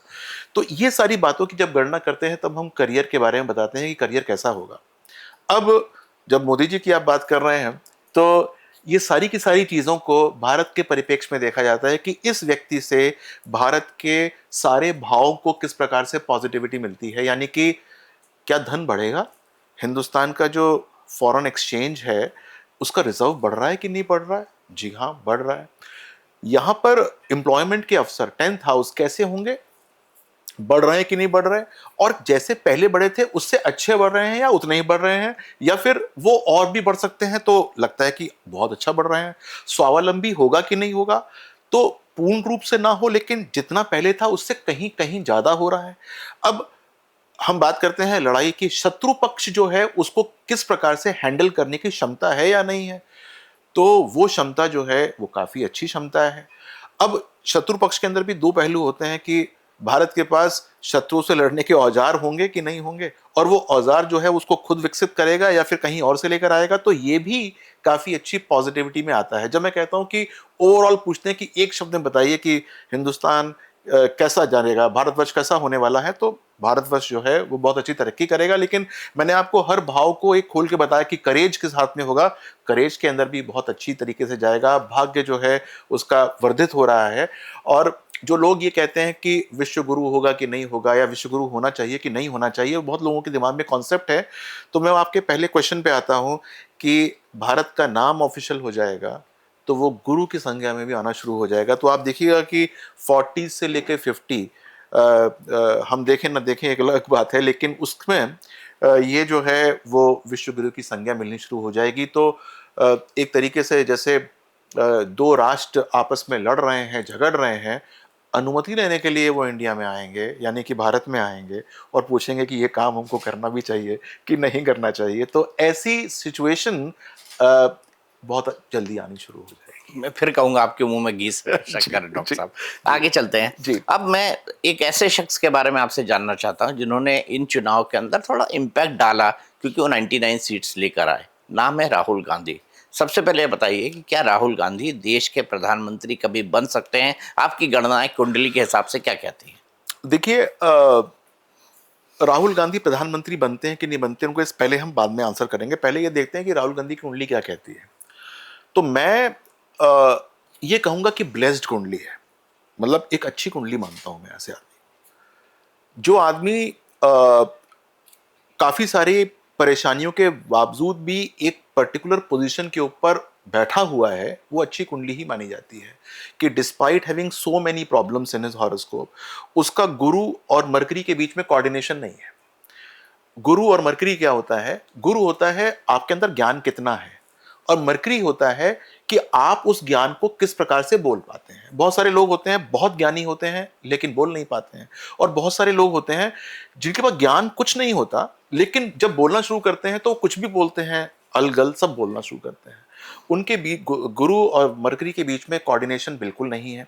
तो ये सारी बातों की जब गणना करते हैं तब हम करियर के बारे में बताते हैं कि करियर कैसा होगा। अब जब मोदी जी की आप बात कर रहे हैं तो ये सारी की सारी चीज़ों को भारत के परिप्रेक्ष्य में देखा जाता है कि इस व्यक्ति से भारत के सारे भावों को किस प्रकार से पॉजिटिविटी मिलती है। यानी कि क्या धन बढ़ेगा, हिंदुस्तान का जो फॉरेन एक्सचेंज है उसका रिजर्व बढ़ रहा है कि नहीं बढ़ रहा है? जी हाँ, बढ़ रहा है। यहाँ पर एम्प्लॉयमेंट के अवसर 10th हाउस कैसे होंगे, बढ़ रहे हैं कि नहीं बढ़ रहे हैं, और जैसे पहले बढ़े थे उससे अच्छे बढ़ रहे हैं या उतने ही बढ़ रहे हैं, या फिर वो और भी बढ़ सकते हैं, तो लगता है कि बहुत अच्छा बढ़ रहे हैं। स्वावलंबी होगा कि नहीं होगा, तो पूर्ण रूप से ना हो लेकिन जितना पहले था उससे कहीं कहीं ज्यादा हो रहा है। अब हम बात करते हैं लड़ाई की, शत्रु पक्ष जो है उसको किस प्रकार से हैंडल करने की क्षमता है या नहीं है, तो वो क्षमता जो है वो काफी अच्छी क्षमता है। अब शत्रु पक्ष के अंदर भी दो पहलू होते हैं कि भारत के पास शत्रु से लड़ने के औजार होंगे कि नहीं होंगे, और वो औजार जो है उसको खुद विकसित करेगा या फिर कहीं और से लेकर आएगा, तो ये भी काफी अच्छी पॉजिटिविटी में आता है। जब मैं कहता हूं कि ओवरऑल पूछते हैं कि एक शब्द में बताइए कि हिंदुस्तान कैसा जानेगा, भारतवर्ष कैसा होने वाला है, तो भारतवर्ष जो है वो बहुत अच्छी तरक्की करेगा। लेकिन मैंने आपको हर भाव को एक खोल के बताया कि करेज किस हाथ में होगा, करेज के अंदर भी बहुत अच्छी तरीके से जाएगा। भाग्य जो है उसका वर्धित हो रहा है। और जो लोग ये कहते हैं कि विश्व गुरु होगा कि नहीं होगा, या विश्व गुरु होना चाहिए कि नहीं होना चाहिए, वो बहुत लोगों के दिमाग में कॉन्सेप्ट है। तो मैं आपके पहले क्वेश्चन पे आता हूँ कि भारत का नाम ऑफिशियल हो जाएगा तो वो गुरु की संज्ञा में भी आना शुरू हो जाएगा। तो आप देखिएगा कि 40 से लेकर 50, हम देखें ना देखें एक अलग बात है, लेकिन उसमें ये जो है वो विश्व गुरु की संज्ञा मिलनी शुरू हो जाएगी। तो एक तरीके से जैसे दो राष्ट्र आपस में लड़ रहे हैं, झगड़ रहे हैं, अनुमति लेने के लिए वो इंडिया में आएंगे, यानी कि भारत में आएंगे और पूछेंगे कि ये काम हमको करना भी चाहिए कि नहीं करना चाहिए। तो ऐसी सिचुएशन बहुत जल्दी आनी शुरू हो जाएगी। मैं फिर कहूंगा आपके मुंह में घी शक्कर है डॉक्टर जी, साहब। आगे चलते हैं। जी। अब मैं एक ऐसे शख्स के बारे में आपसे जानना चाहता हूं जिन्होंने इन चुनाव के अंदर थोड़ा इम्पैक्ट डाला, क्योंकि वो 99 सीट्स लेकर आए। नाम है राहुल गांधी। सबसे पहले बताइए कि क्या राहुल गांधी देश के प्रधानमंत्री कभी बन सकते हैं? आपकी गणनाएं कुंडली के हिसाब से क्या कहती हैं? देखिए, राहुल गांधी प्रधानमंत्री बनते हैं कि नहीं बनते, उनको इस पहले हम बाद में आंसर करेंगे। पहले ये देखते हैं कि राहुल गांधी की कुंडली क्या कहती है। तो मैं ये कहूंगा कि ब्लेस्ड कुंडली है, मतलब एक अच्छी कुंडली मानता हूं मैं ऐसे आदमी। जो आदमी काफी सारी परेशानियों के बावजूद भी एक पर्टिकुलर पोजीशन के ऊपर बैठा हुआ है, वो अच्छी कुंडली ही मानी जाती है। कि despite having so many problems in his horoscope, उसका गुरु और मरकरी के बीच में कोऑर्डिनेशन नहीं है। गुरु और मरकरी क्या होता है? गुरु होता है आपके अंदर ज्ञान कितना है, और मरकरी होता है कि आप उस ज्ञान को किस प्रकार से बोल पाते हैं। बहुत सारे लोग होते हैं बहुत ज्ञानी होते हैं लेकिन बोल नहीं पाते हैं, और बहुत सारे लोग होते हैं जिनके पास ज्ञान कुछ नहीं होता लेकिन जब बोलना शुरू करते हैं तो कुछ भी बोलते हैं, अलगल सब बोलना शुरू करते हैं। उनके बीच गुरु और मरकरी के बीच में कोऑर्डिनेशन बिल्कुल नहीं है,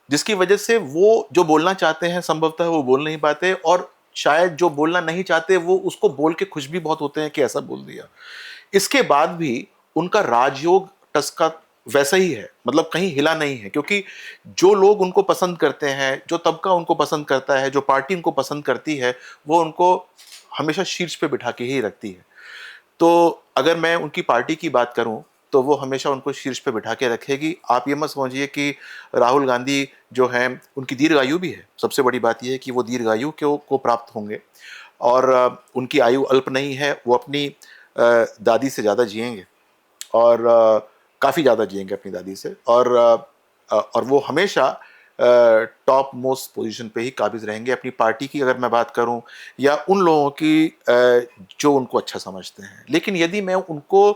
जिसकी वजह से वो जो बोलना चाहते हैं संभवतः वो बोल नहीं पाते, और शायद जो बोलना नहीं चाहते वो उसको बोल के खुश भी बहुत होते हैं कि ऐसा बोल दिया। इसके बाद भी उनका राजयोग टसका वैसा ही है, मतलब कहीं हिला नहीं है, क्योंकि जो लोग उनको पसंद करते हैं, जो तबका उनको पसंद करता है, जो पार्टी उनको पसंद करती है, वो उनको हमेशा शीर्ष पे बिठा के ही रखती है। तो अगर मैं उनकी पार्टी की बात करूं तो वो हमेशा उनको शीर्ष पे बिठा के रखेगी। आप ये मत समझिए कि राहुल गांधी जो हैं उनकी दीर्घायु भी है। सबसे बड़ी बात यह है कि वो दीर्घायु को प्राप्त होंगे, और उनकी आयु अल्प नहीं है। वो अपनी दादी से ज़्यादा जिएंगे, और काफ़ी ज़्यादा जिएंगे अपनी दादी से, और वो हमेशा टॉप मोस्ट पोजीशन पे ही काबिज रहेंगे। अपनी पार्टी की अगर मैं बात करूं या उन लोगों की जो उनको अच्छा समझते हैं। लेकिन यदि मैं उनको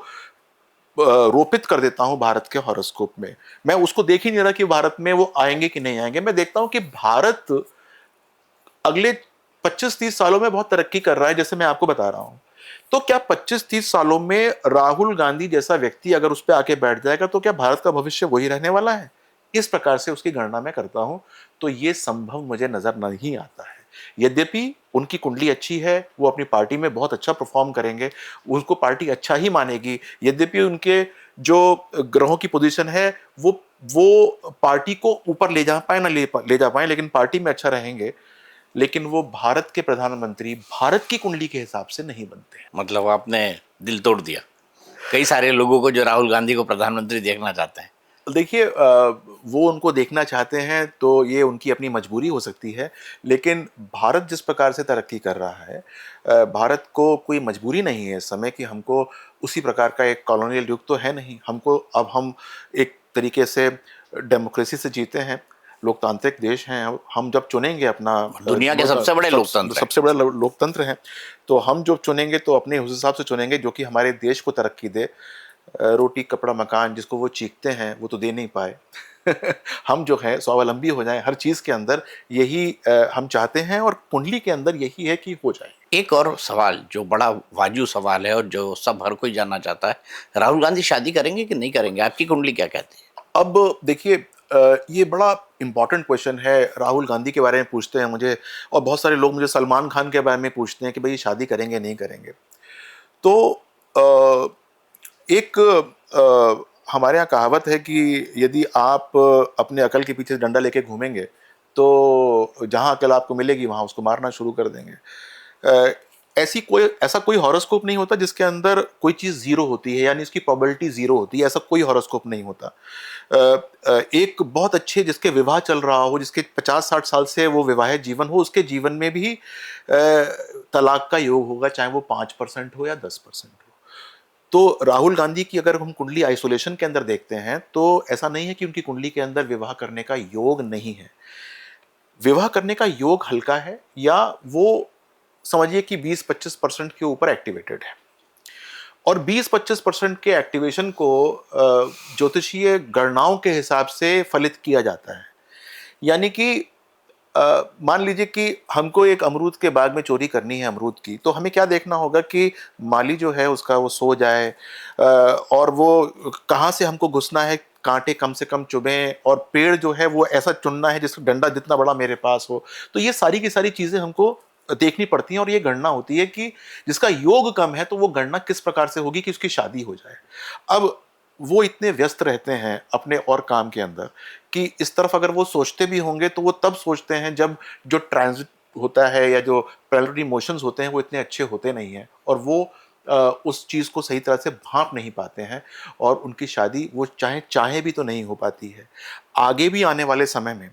रोपित कर देता हूं भारत के हॉरोस्कोप में, मैं उसको देख ही नहीं रहा कि भारत में वो आएंगे कि नहीं आएंगे। मैं देखता हूं कि भारत अगले 25-30 सालों में बहुत तरक्की कर रहा है, जैसे मैं आपको बता रहा हूं। तो क्या 25-30 सालों में राहुल गांधी जैसा व्यक्ति अगर उस पर आके बैठ जाएगा तो क्या भारत का भविष्य वही रहने वाला है? इस प्रकार से उसकी गणना मैं करता हूं, तो ये संभव मुझे नजर नहीं आता है। यद्यपि उनकी कुंडली अच्छी है, वो अपनी पार्टी में बहुत अच्छा परफॉर्म करेंगे, उनको पार्टी अच्छा ही मानेगी। यद्यपि उनके जो ग्रहों की पोजीशन है वो पार्टी को ऊपर ले जा पाए ना ले जा पाए, लेकिन पार्टी में अच्छा रहेंगे। लेकिन वो भारत के प्रधानमंत्री भारत की कुंडली के हिसाब से नहीं बनते हैं। मतलब आपने दिल तोड़ दिया कई सारे लोगों को जो राहुल गांधी को प्रधानमंत्री देखना चाहते हैं। देखिए, वो उनको देखना चाहते हैं तो ये उनकी अपनी मजबूरी हो सकती है, लेकिन भारत जिस प्रकार से तरक्की कर रहा है, भारत को कोई मजबूरी नहीं है इस समय कि हमको उसी प्रकार का एक कॉलोनियल युग तो है नहीं। अब हम एक तरीके से डेमोक्रेसी से जीते हैं, लोकतांत्रिक देश हैं। हम जब चुनेंगे अपना दुनिया के सबसे बड़े लोकतंत्र हैं। सबसे बड़ा लोकतंत्र हैं, तो हम जो चुनेंगे तो अपने उस हिसाब से चुनेंगे जो कि हमारे देश को तरक्की दे। रोटी कपड़ा मकान जिसको वो चीखते हैं वो तो दे नहीं पाए। हम जो है स्वावलंबी हो जाएं हर चीज के अंदर, यही हम चाहते हैं, और कुंडली के अंदर यही है कि हो जाए। एक और सवाल जो बड़ा वाजू सवाल है और जो सब हर कोई जानना चाहता है, राहुल गांधी शादी करेंगे कि नहीं करेंगे? आपकी कुंडली क्या कहती है? अब देखिए, ये बड़ा इंपॉर्टेंट क्वेश्चन है। राहुल गांधी के बारे में पूछते हैं मुझे, और बहुत सारे लोग मुझे सलमान खान के बारे में पूछते हैं कि भाई शादी करेंगे नहीं करेंगे। तो एक हमारे यहाँ कहावत है कि यदि आप अपने अकल के पीछे डंडा लेके घूमेंगे तो जहाँ अकल आपको मिलेगी वहाँ उसको मारना शुरू कर देंगे। ऐसा कोई हॉरोस्कोप नहीं होता जिसके अंदर कोई चीज़ जीरो होती है, यानी इसकी प्रोबेबिलिटी जीरो होती है। ऐसा कोई हॉरोस्कोप नहीं होता। एक बहुत अच्छे जिसके विवाह चल रहा हो, जिसके 50-60 साल से वो विवाहित जीवन हो, उसके जीवन में भी तलाक का योग होगा, चाहे वो 5% हो या 10% हो। तो राहुल गांधी की अगर हम कुंडली आइसोलेशन के अंदर देखते हैं तो ऐसा नहीं है कि उनकी कुंडली के अंदर विवाह करने का योग नहीं है। विवाह करने का योग हल्का है, या वो समझिए कि 20-25% के ऊपर एक्टिवेटेड है। और 20-25% के एक्टिवेशन को ज्योतिषीय गणनाओं के हिसाब से फलित किया जाता है। यानी कि मान लीजिए कि हमको एक अमरूद के बाग में चोरी करनी है अमरूद की, तो हमें क्या देखना होगा कि माली जो है उसका वो सो जाए, और वो कहाँ से हमको घुसना है, कांटे कम से कम चुभें, और पेड़ जो है वो ऐसा चुनना है जिसका डंडा जितना बड़ा मेरे पास हो। तो ये सारी की सारी चीज़ें हमको देखनी पड़ती हैं, और ये गणना होती है कि जिसका योग कम है तो वो गणना किस प्रकार से होगी कि उसकी शादी हो जाए। अब वो इतने व्यस्त रहते हैं अपने और काम के अंदर कि इस तरफ अगर वो सोचते भी होंगे तो वो तब सोचते हैं जब जो ट्रांजिट होता है या जो प्रेलिमिनरी मोशंस होते हैं वो इतने अच्छे होते नहीं हैं, और वो उस चीज़ को सही तरह से भांप नहीं पाते हैं, और उनकी शादी वो चाहे भी तो नहीं हो पाती है। आगे भी आने वाले समय में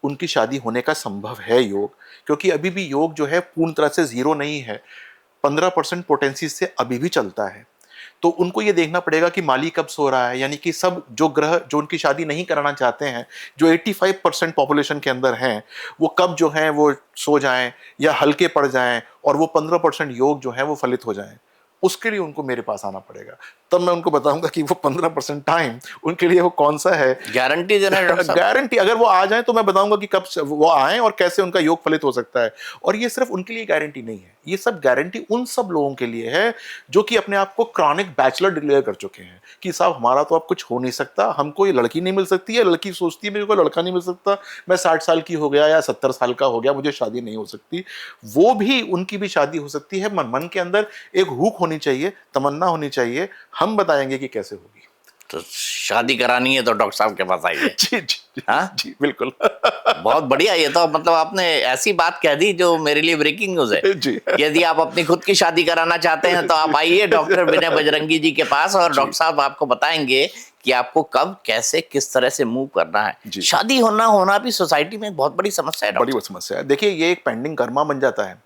उनकी शादी होने का संभव है योग, क्योंकि अभी भी योग जो है पूर्ण तरह से जीरो नहीं है, 15% पोटेंसी से अभी भी चलता है। तो उनको ये देखना पड़ेगा कि माली कब सो रहा है, यानी कि सब जो ग्रह जो उनकी शादी नहीं कराना चाहते हैं, जो 85% पॉपुलेशन के अंदर हैं, वो कब जो हैं वो सो जाएं या हल्के पड़ जाएं, और वो 15% योग जो है वो फलित हो जाएं। उसके लिए उनको मेरे पास आना पड़ेगा, तब मैं उनको बताऊंगा कि वो 15% टाइम उनके लिए वो कौन सा है। गारंटी देना है डॉक्टर साहब? गारंटी, अगर वो आ जाए तो मैं बताऊंगा कि कब वो आए और कैसे उनका योग फलित हो सकता है। और ये सिर्फ उनके लिए गारंटी नहीं है, ये सब गारंटी उन सब लोगों के लिए है जो कि अपने आप को क्रॉनिक बैचलर डिक्लेयर कर चुके हैं कि साहब हमारा तो अब कुछ हो नहीं सकता, हमको ये लड़की नहीं मिल सकती है, लड़की सोचती है मेरे को लड़का नहीं मिल सकता, मैं 60 साल की हो गया या 70 साल का हो गया, मुझे शादी नहीं हो सकती। वो भी, उनकी भी शादी हो सकती है। मन के अंदर एक हुक होनी चाहिए, तमन्ना होनी चाहिए, हम बताएंगे कि कैसे होगी। तो शादी करानी है तो डॉक्टर साहब के पास आइए। जी जी हाँ, जी बिल्कुल। बहुत बढ़िया। ये तो मतलब आपने ऐसी बात कह दी जो मेरे लिए ब्रेकिंग न्यूज है। जी यदि आप अपनी खुद की शादी कराना चाहते हैं तो आप आइए डॉक्टर विनय बजरंगी जी के पास, और डॉक्टर साहब आपको बताएंगे कि आपको कब, कैसे, किस तरह से मूव करना है। शादी होना भी सोसाइटी में एक बहुत बड़ी समस्या है बड़ी समस्या है। देखिए, ये एक पेंडिंग कर्मा बन जाता है।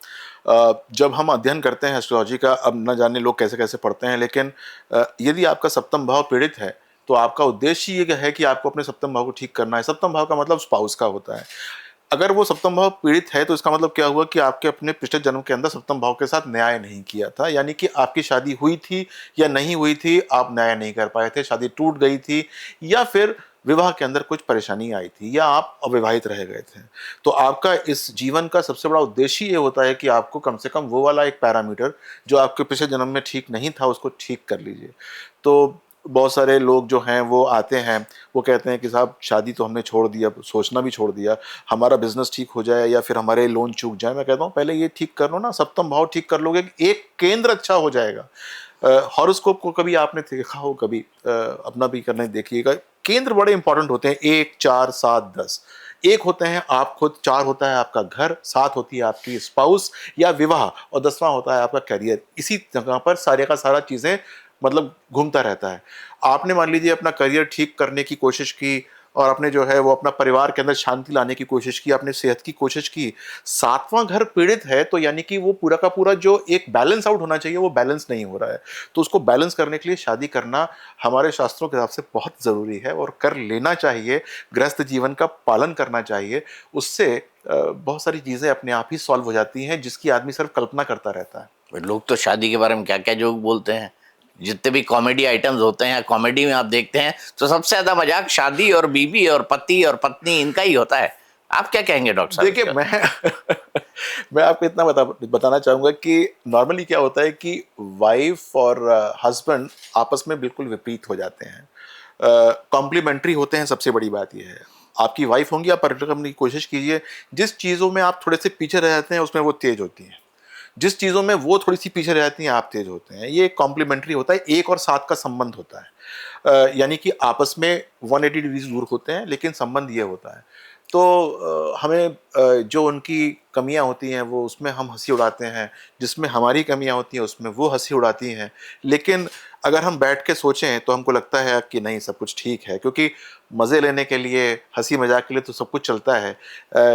जब हम अध्ययन करते हैं एस्ट्रोलॉजी का, अब न जाने लोग कैसे कैसे पढ़ते हैं, लेकिन यदि आपका सप्तम भाव पीड़ित है तो आपका उद्देश्य ये है कि आपको अपने सप्तम भाव को ठीक करना है। सप्तम भाव का मतलब स्पाउस का होता है। अगर वो सप्तम भाव पीड़ित है तो इसका मतलब क्या हुआ कि आपके अपने पिछले जन्म के अंदर सप्तम भाव के साथ न्याय नहीं किया था, यानी कि आपकी शादी हुई थी या नहीं हुई थी, आप न्याय नहीं कर पाए थे, शादी टूट गई थी, या फिर विवाह के अंदर कुछ परेशानी आई थी, या आप अविवाहित रह गए थे। तो आपका इस जीवन का सबसे बड़ा उद्देश्य ये होता है कि आपको कम से कम वो वाला एक पैरामीटर जो आपके पिछले जन्म में ठीक नहीं था उसको ठीक कर लीजिए। तो बहुत सारे लोग जो हैं वो आते हैं, वो कहते हैं कि साहब शादी तो हमने छोड़ दिया, सोचना भी छोड़ दिया, हमारा बिजनेस ठीक हो जाए या फिर हमारे लोन चूक जाए। मैं कहता हूँ पहले ये ठीक कर लो ना, सप्तम भाव ठीक कर लोगे, एक केंद्र अच्छा हो जाएगा। हॉरोस्कोप को कभी आपने देखा हो, कभी अपना भी करने देखिएगा, केंद्र बड़े इंपॉर्टेंट होते हैं। 1, 4, 7, 10। 1 होते हैं आप खुद, 4 होता है आपका घर, 7 होती है आपकी स्पाउस या विवाह, और 10वां होता है आपका करियर। इसी जगह पर सारे का सारा चीज़ें मतलब घूमता रहता है। आपने मान लीजिए अपना करियर ठीक करने की कोशिश की, और आपने जो है वो अपना परिवार के अंदर शांति लाने की कोशिश की, आपने सेहत की कोशिश की, 7वां घर पीड़ित है, तो यानी कि वो पूरा का पूरा जो एक बैलेंस आउट होना चाहिए वो बैलेंस नहीं हो रहा है। तो उसको बैलेंस करने के लिए शादी करना हमारे शास्त्रों के हिसाब से बहुत ज़रूरी है, और कर लेना चाहिए। गृहस्थ जीवन का पालन करना चाहिए, उससे बहुत सारी चीज़ें अपने आप ही सॉल्व हो जाती हैं जिसकी आदमी सिर्फ कल्पना करता रहता है। लोग तो शादी के बारे में क्या क्या जोक बोलते हैं। जितने भी कॉमेडी आइटम्स होते हैं, कॉमेडी में आप देखते हैं तो सबसे ज्यादा मजाक शादी और बीवी और पति और पत्नी इनका ही होता है। आप क्या कहेंगे डॉक्टर साहब? देखिए, मैं आपको इतना बताना चाहूँगा कि नॉर्मली क्या होता है कि वाइफ और हस्बैंड आपस में बिल्कुल विपरीत हो जाते हैं। कॉम्प्लीमेंट्री होते हैं, सबसे बड़ी बात यह है। आपकी वाइफ होंगी, आप पर्टिकुलर करने की कोशिश कीजिए, जिस चीज़ों में आप थोड़े से पीछे रह जाते हैं उसमें वो तेज होती हैं, जिस चीज़ों में वो थोड़ी सी पीछे रह जाती हैं आप तेज होते हैं। ये कॉम्प्लीमेंट्री होता है, 1 और 7 का संबंध होता है। यानी कि आपस में 180 डिग्रीज दूर होते हैं, लेकिन संबंध ये होता है। तो हमें जो उनकी कमियां होती हैं वो उसमें हम हंसी उड़ाते हैं, जिसमें हमारी कमियां होती हैं उसमें वो हंसी उड़ाती हैं। लेकिन अगर हम बैठ के सोचें तो हमको लगता है कि नहीं, सब कुछ ठीक है, क्योंकि मज़े लेने के लिए, हंसी मजाक के लिए तो सब कुछ चलता है,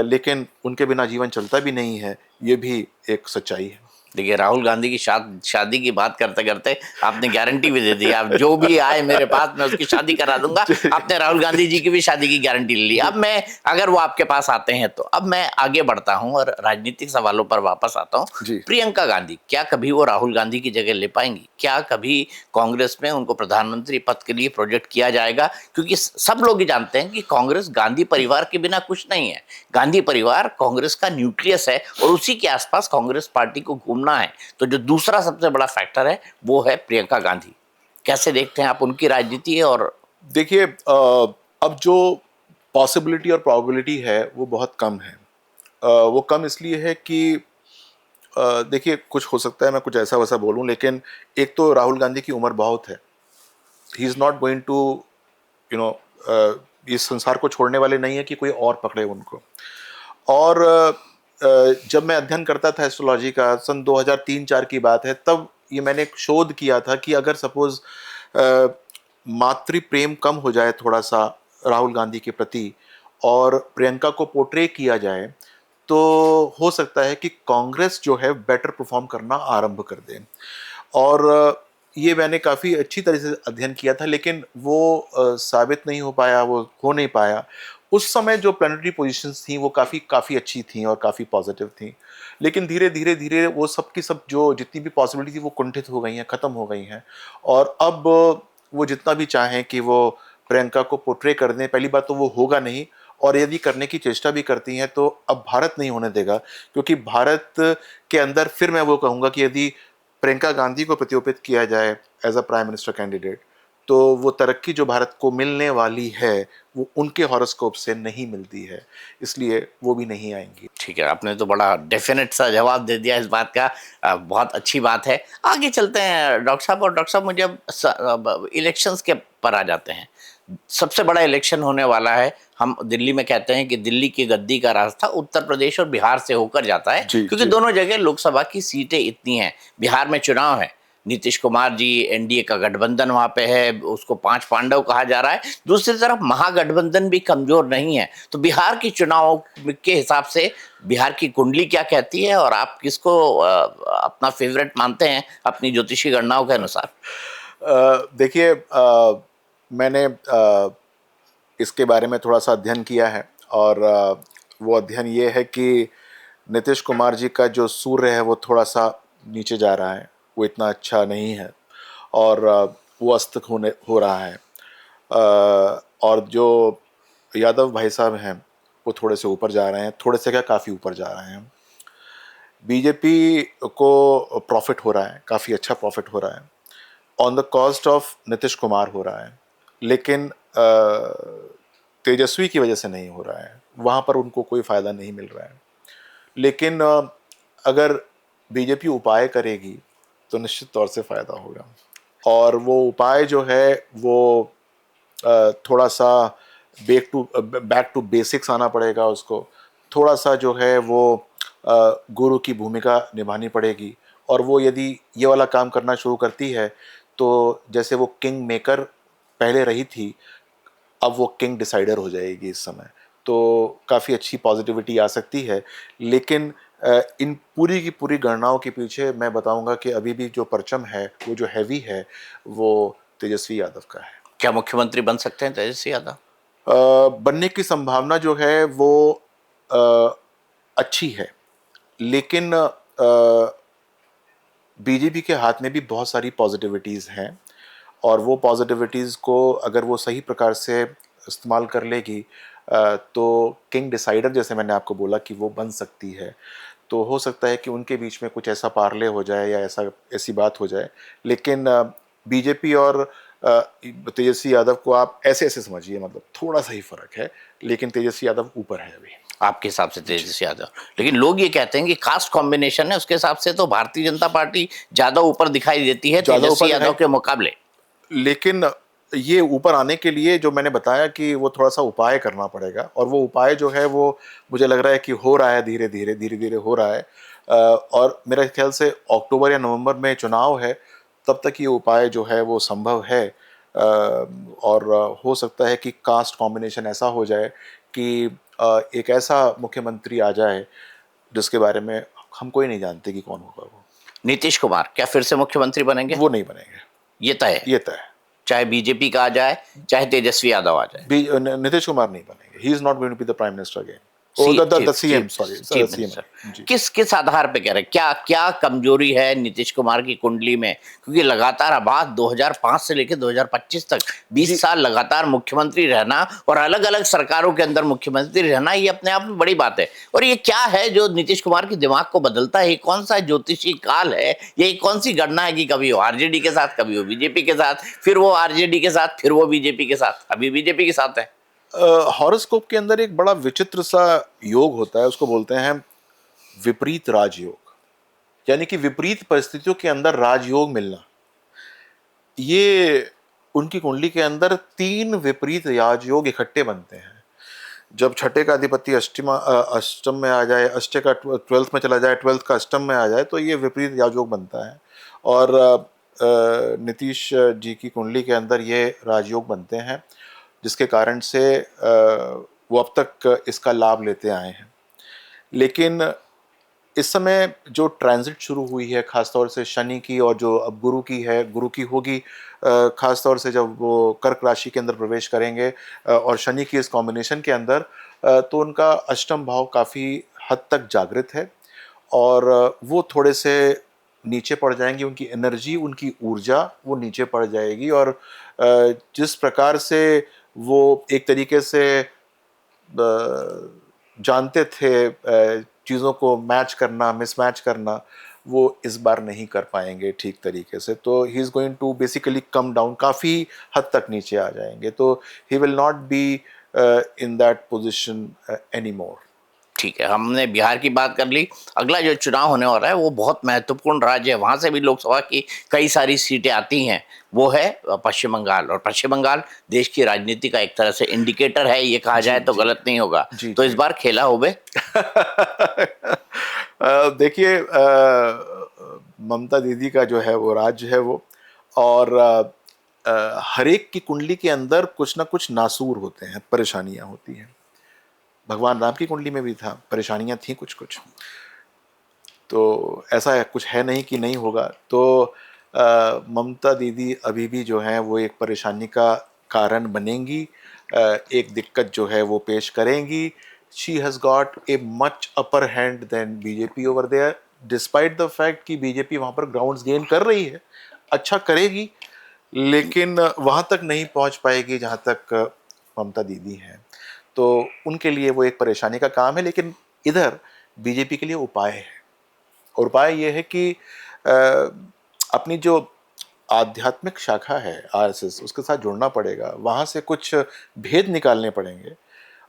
लेकिन उनके बिना जीवन चलता भी नहीं है, ये भी एक सच्चाई है। देखिए, राहुल गांधी की शादी की बात करते करते आपने गारंटी भी दे दी, आप जो भी आए मेरे पास मैं उसकी शादी करा दूंगा। आपने राहुल गांधी जी की भी शादी की गारंटी ले ली। अब मैं, अगर वो आपके पास आते हैं तो अब मैं आगे बढ़ता हूं और राजनीतिक सवालों पर वापस आता हूं। जी। प्रियंका गांधी, क्या कभी वो राहुल गांधी की जगह ले पाएंगी? क्या कभी कांग्रेस में उनको प्रधानमंत्री पद के लिए प्रोजेक्ट किया जाएगा? क्योंकि सब लोग ही जानते हैं कि कांग्रेस गांधी परिवार के बिना कुछ नहीं है। गांधी परिवार कांग्रेस का न्यूक्लियस है और उसी के आसपास कांग्रेस पार्टी को घूमना है। तो जो दूसरा सबसे बड़ा फैक्टर है वो है प्रियंका गांधी। कैसे देखते हैं आप उनकी राजनीति? और देखिए, अब जो पॉसिबिलिटी और प्रोबेबिलिटी है वो बहुत कम है। वो कम इसलिए है कि देखिए, कुछ हो सकता है मैं कुछ ऐसा वैसा बोलूं, लेकिन एक तो राहुल गांधी की उम्र बहुत है। He is not going to, you know, इस संसार को छोड़ने वाले नहीं है कि कोई और पकड़े उनको। और जब मैं अध्ययन करता था एस्ट्रोलॉजी का, सन 2003-4 की बात है, तब ये मैंने एक शोध किया था कि अगर सपोज मातृ प्रेम कम हो जाए थोड़ा सा राहुल गांधी के प्रति और प्रियंका को पोर्ट्रे किया जाए, तो हो सकता है कि कांग्रेस जो है बेटर परफॉर्म करना आरंभ कर दे। और ये मैंने काफ़ी अच्छी तरह से अध्ययन किया था, लेकिन वो साबित नहीं हो पाया, वो हो नहीं पाया। उस समय जो प्लानिटरी पोजीशंस थी वो काफ़ी काफ़ी अच्छी थी और काफ़ी पॉजिटिव थी, लेकिन धीरे धीरे धीरे वो सब की सब जो जितनी भी पॉसिबिलिटी थी वो कुंठित हो गई हैं, ख़त्म हो गई हैं। और अब वो जितना भी चाहें कि वो प्रियंका को पोर्ट्रे कर दें, पहली बात तो वो होगा नहीं, और यदि करने की चेष्टा भी करती हैं तो अब भारत नहीं होने देगा। क्योंकि भारत के अंदर फिर मैं वो कहूँगा कि यदि प्रियंका गांधी को प्रतिरूपित किया जाए as a prime minister candidate, तो वो तरक्की जो भारत को मिलने वाली है वो उनके हॉरोस्कोप से नहीं मिलती है, इसलिए वो भी नहीं आएंगी। ठीक है, आपने तो बड़ा डेफिनेट सा जवाब दे दिया इस बात का। बहुत अच्छी बात है। आगे चलते हैं डॉक्टर साहब। और डॉक्टर साहब, मुझे अब इलेक्शंस के पर आ जाते हैं। सबसे बड़ा इलेक्शन होने वाला है। हम दिल्ली में कहते हैं कि दिल्ली की गद्दी का रास्ता उत्तर प्रदेश और बिहार से होकर जाता है, जी क्योंकि जी। दोनों जगह लोकसभा की सीटें इतनी हैं। बिहार में चुनाव है, नीतीश कुमार जी, एनडीए का गठबंधन वहां पे है, उसको पांच पांडव कहा जा रहा है। दूसरी तरफ महागठबंधन भी कमजोर नहीं है। तो बिहार की चुनाव के हिसाब से बिहार की कुंडली क्या कहती है, और आप किसको अपना फेवरेट मानते हैं अपनी ज्योतिषी गणनाओं के अनुसार? देखिए, मैंने इसके बारे में थोड़ा सा अध्ययन किया है, और वो अध्ययन ये है कि नीतीश कुमार जी का जो सूर्य है वो थोड़ा सा नीचे जा रहा है, वो इतना अच्छा नहीं है, और वो अस्त होने हो रहा है। और जो यादव भाई साहब हैं वो थोड़े से ऊपर जा रहे हैं, थोड़े से क्या काफ़ी ऊपर जा रहे हैं। बीजेपी को प्रॉफिट हो रहा है, काफ़ी अच्छा प्रॉफिट हो रहा है, on the cost of Nitish Kumar हो रहा है, लेकिन तेजस्वी की वजह से नहीं हो रहा है, वहाँ पर उनको कोई फ़ायदा नहीं मिल रहा है। लेकिन अगर बीजेपी उपाय करेगी तो निश्चित तौर से फ़ायदा होगा, और वो उपाय जो है वो थोड़ा सा बैक टू बेसिक्स आना पड़ेगा उसको। थोड़ा सा जो है वो गुरु की भूमिका निभानी पड़ेगी, और वो यदि ये वाला काम करना शुरू करती है तो जैसे वो किंग मेकर पहले रही थी, अब वो किंग डिसाइडर हो जाएगी इस समय। तो काफ़ी अच्छी पॉजिटिविटी आ सकती है, लेकिन इन पूरी की पूरी गणनाओं के पीछे मैं बताऊंगा कि अभी भी जो परचम है वो जो हैवी है वो तेजस्वी यादव का है। क्या मुख्यमंत्री बन सकते हैं तेजस्वी यादव? बनने की संभावना जो है वो अ, अच्छी है, लेकिन बीजेपी के हाथ में भी बहुत सारी पॉजिटिविटीज़ हैं, और वो पॉजिटिविटीज़ को अगर वो सही प्रकार से इस्तेमाल कर लेगी तो किंग डिसाइडर, जैसे मैंने आपको बोला, कि वो बन सकती है। तो हो सकता है कि उनके बीच में कुछ ऐसा पार्ले हो जाए या ऐसी बात हो जाए। लेकिन बीजेपी और तेजस्वी यादव को आप ऐसे ऐसे समझिए, मतलब थोड़ा सा ही फर्क है, लेकिन तेजस्वी यादव ऊपर है अभी। आपके हिसाब से तेजस्वी यादव? लेकिन लोग ये कहते हैं कि कास्ट कॉम्बिनेशन है, उसके हिसाब से तो भारतीय जनता पार्टी ज्यादा ऊपर दिखाई देती है ज़्यादा ऊपर तेजस्वी यादव दिखाई, के मुकाबले। लेकिन ये ऊपर आने के लिए जो मैंने बताया कि वो थोड़ा सा उपाय करना पड़ेगा, और वो उपाय जो है वो मुझे लग रहा है कि हो रहा है, धीरे धीरे धीरे धीरे हो रहा है। और मेरे ख्याल से अक्टूबर या नवंबर में चुनाव है, तब तक ये उपाय जो है वो संभव है। और हो सकता है कि कास्ट कॉम्बिनेशन ऐसा हो जाए कि एक ऐसा मुख्यमंत्री आ जाए जिसके बारे में हम कोई नहीं जानते कि कौन होगा वो। नीतीश कुमार क्या फिर से मुख्यमंत्री बनेंगे? वो नहीं बनेंगे, ये तय है, ये तय है। चाहे बीजेपी का आ जाए, चाहे तेजस्वी यादव आ जाए। नीतीश कुमार नहीं बनेंगे, he is not going to be the prime minister again, the CM, sorry chief CM minister ji. किस आधार पे कह रहे हैं? क्या क्या कमजोरी है नीतीश कुमार की कुंडली में? क्योंकि लगातार आबाद 2005 से लेकर 2025 तक 20 जी साल लगातार मुख्यमंत्री रहना और अलग अलग सरकारों के अंदर मुख्यमंत्री रहना, ये अपने आप में बड़ी बात है। और ये क्या है जो नीतीश कुमार के दिमाग को बदलता है? ये कौन सा ज्योतिषी काल है? ये कौन सी गणना है कि कभी वो आरजेडी के साथ, कभी वो बीजेपी के साथ, फिर वो आरजेडी के साथ, फिर वो बीजेपी के साथ, अभी बीजेपी के साथ है? हॉरोस्कोप के अंदर एक बड़ा विचित्र सा योग होता है, उसको बोलते हैं विपरीत राजयोग, यानी कि विपरीत परिस्थितियों के अंदर राजयोग मिलना। ये उनकी कुंडली के अंदर 3 विपरीत राजयोग इकट्ठे बनते हैं। जब छठे का अधिपति अष्टम में आ जाए, अष्ट का 12th में चला जाए, 12th का अष्टम में आ जाए, तो ये विपरीत राजयोग बनता है। और नीतीश जी की कुंडली के अंदर ये राजयोग बनते हैं, जिसके कारण से वो अब तक इसका लाभ लेते आए हैं। लेकिन इस समय जो ट्रांजिट शुरू हुई है, खासतौर से शनि की, और जो अब गुरु की है, गुरु की होगी खासतौर से जब वो कर्क राशि के अंदर प्रवेश करेंगे और शनि की इस कॉम्बिनेशन के अंदर, तो उनका अष्टम भाव काफ़ी हद तक जागृत है और वो थोड़े से नीचे पड़ जाएंगे। उनकी एनर्जी, उनकी ऊर्जा वो नीचे पड़ जाएगी। और जिस प्रकार से वो एक तरीके से जानते थे चीज़ों को मैच करना, मिसमैच करना, वो इस बार नहीं कर पाएंगे ठीक तरीके से। तो he is going to basically come down, काफ़ी हद तक नीचे आ जाएंगे। तो he will not be in that position any more. ठीक है, हमने बिहार की बात कर ली। अगला जो चुनाव होने वाला है वो बहुत महत्वपूर्ण राज्य है, वहां से भी लोकसभा की कई सारी सीटें आती हैं, वो है पश्चिम बंगाल। और पश्चिम बंगाल देश की राजनीति का एक तरह से इंडिकेटर है, ये कहा जाए तो गलत नहीं होगा। जी तो इस बार खेला हो बे। देखिए, ममता दीदी का जो है वो राज्य है वो, और हर एक की कुंडली के अंदर कुछ ना कुछ नासूर होते हैं, परेशानियां होती हैं। भगवान राम की कुंडली में भी था, परेशानियां थी कुछ कुछ। तो ऐसा है, कुछ है नहीं कि नहीं होगा। तो ममता दीदी अभी भी जो है वो एक परेशानी का कारण बनेंगी, एक दिक्कत जो है वो पेश करेंगी। She has got a much upper hand then BJP over there, despite the fact कि बीजेपी वहाँ पर ग्राउंड्स गेन कर रही है, अच्छा करेगी, लेकिन वहाँ तक नहीं पहुँच पाएगी जहाँ तक ममता दीदी हैं। तो उनके लिए वो एक परेशानी का काम है। लेकिन इधर बीजेपी के लिए उपाय है, और उपाय ये है कि अपनी जो आध्यात्मिक शाखा है आरएसएस, उसके साथ जुड़ना पड़ेगा, वहाँ से कुछ भेद निकालने पड़ेंगे।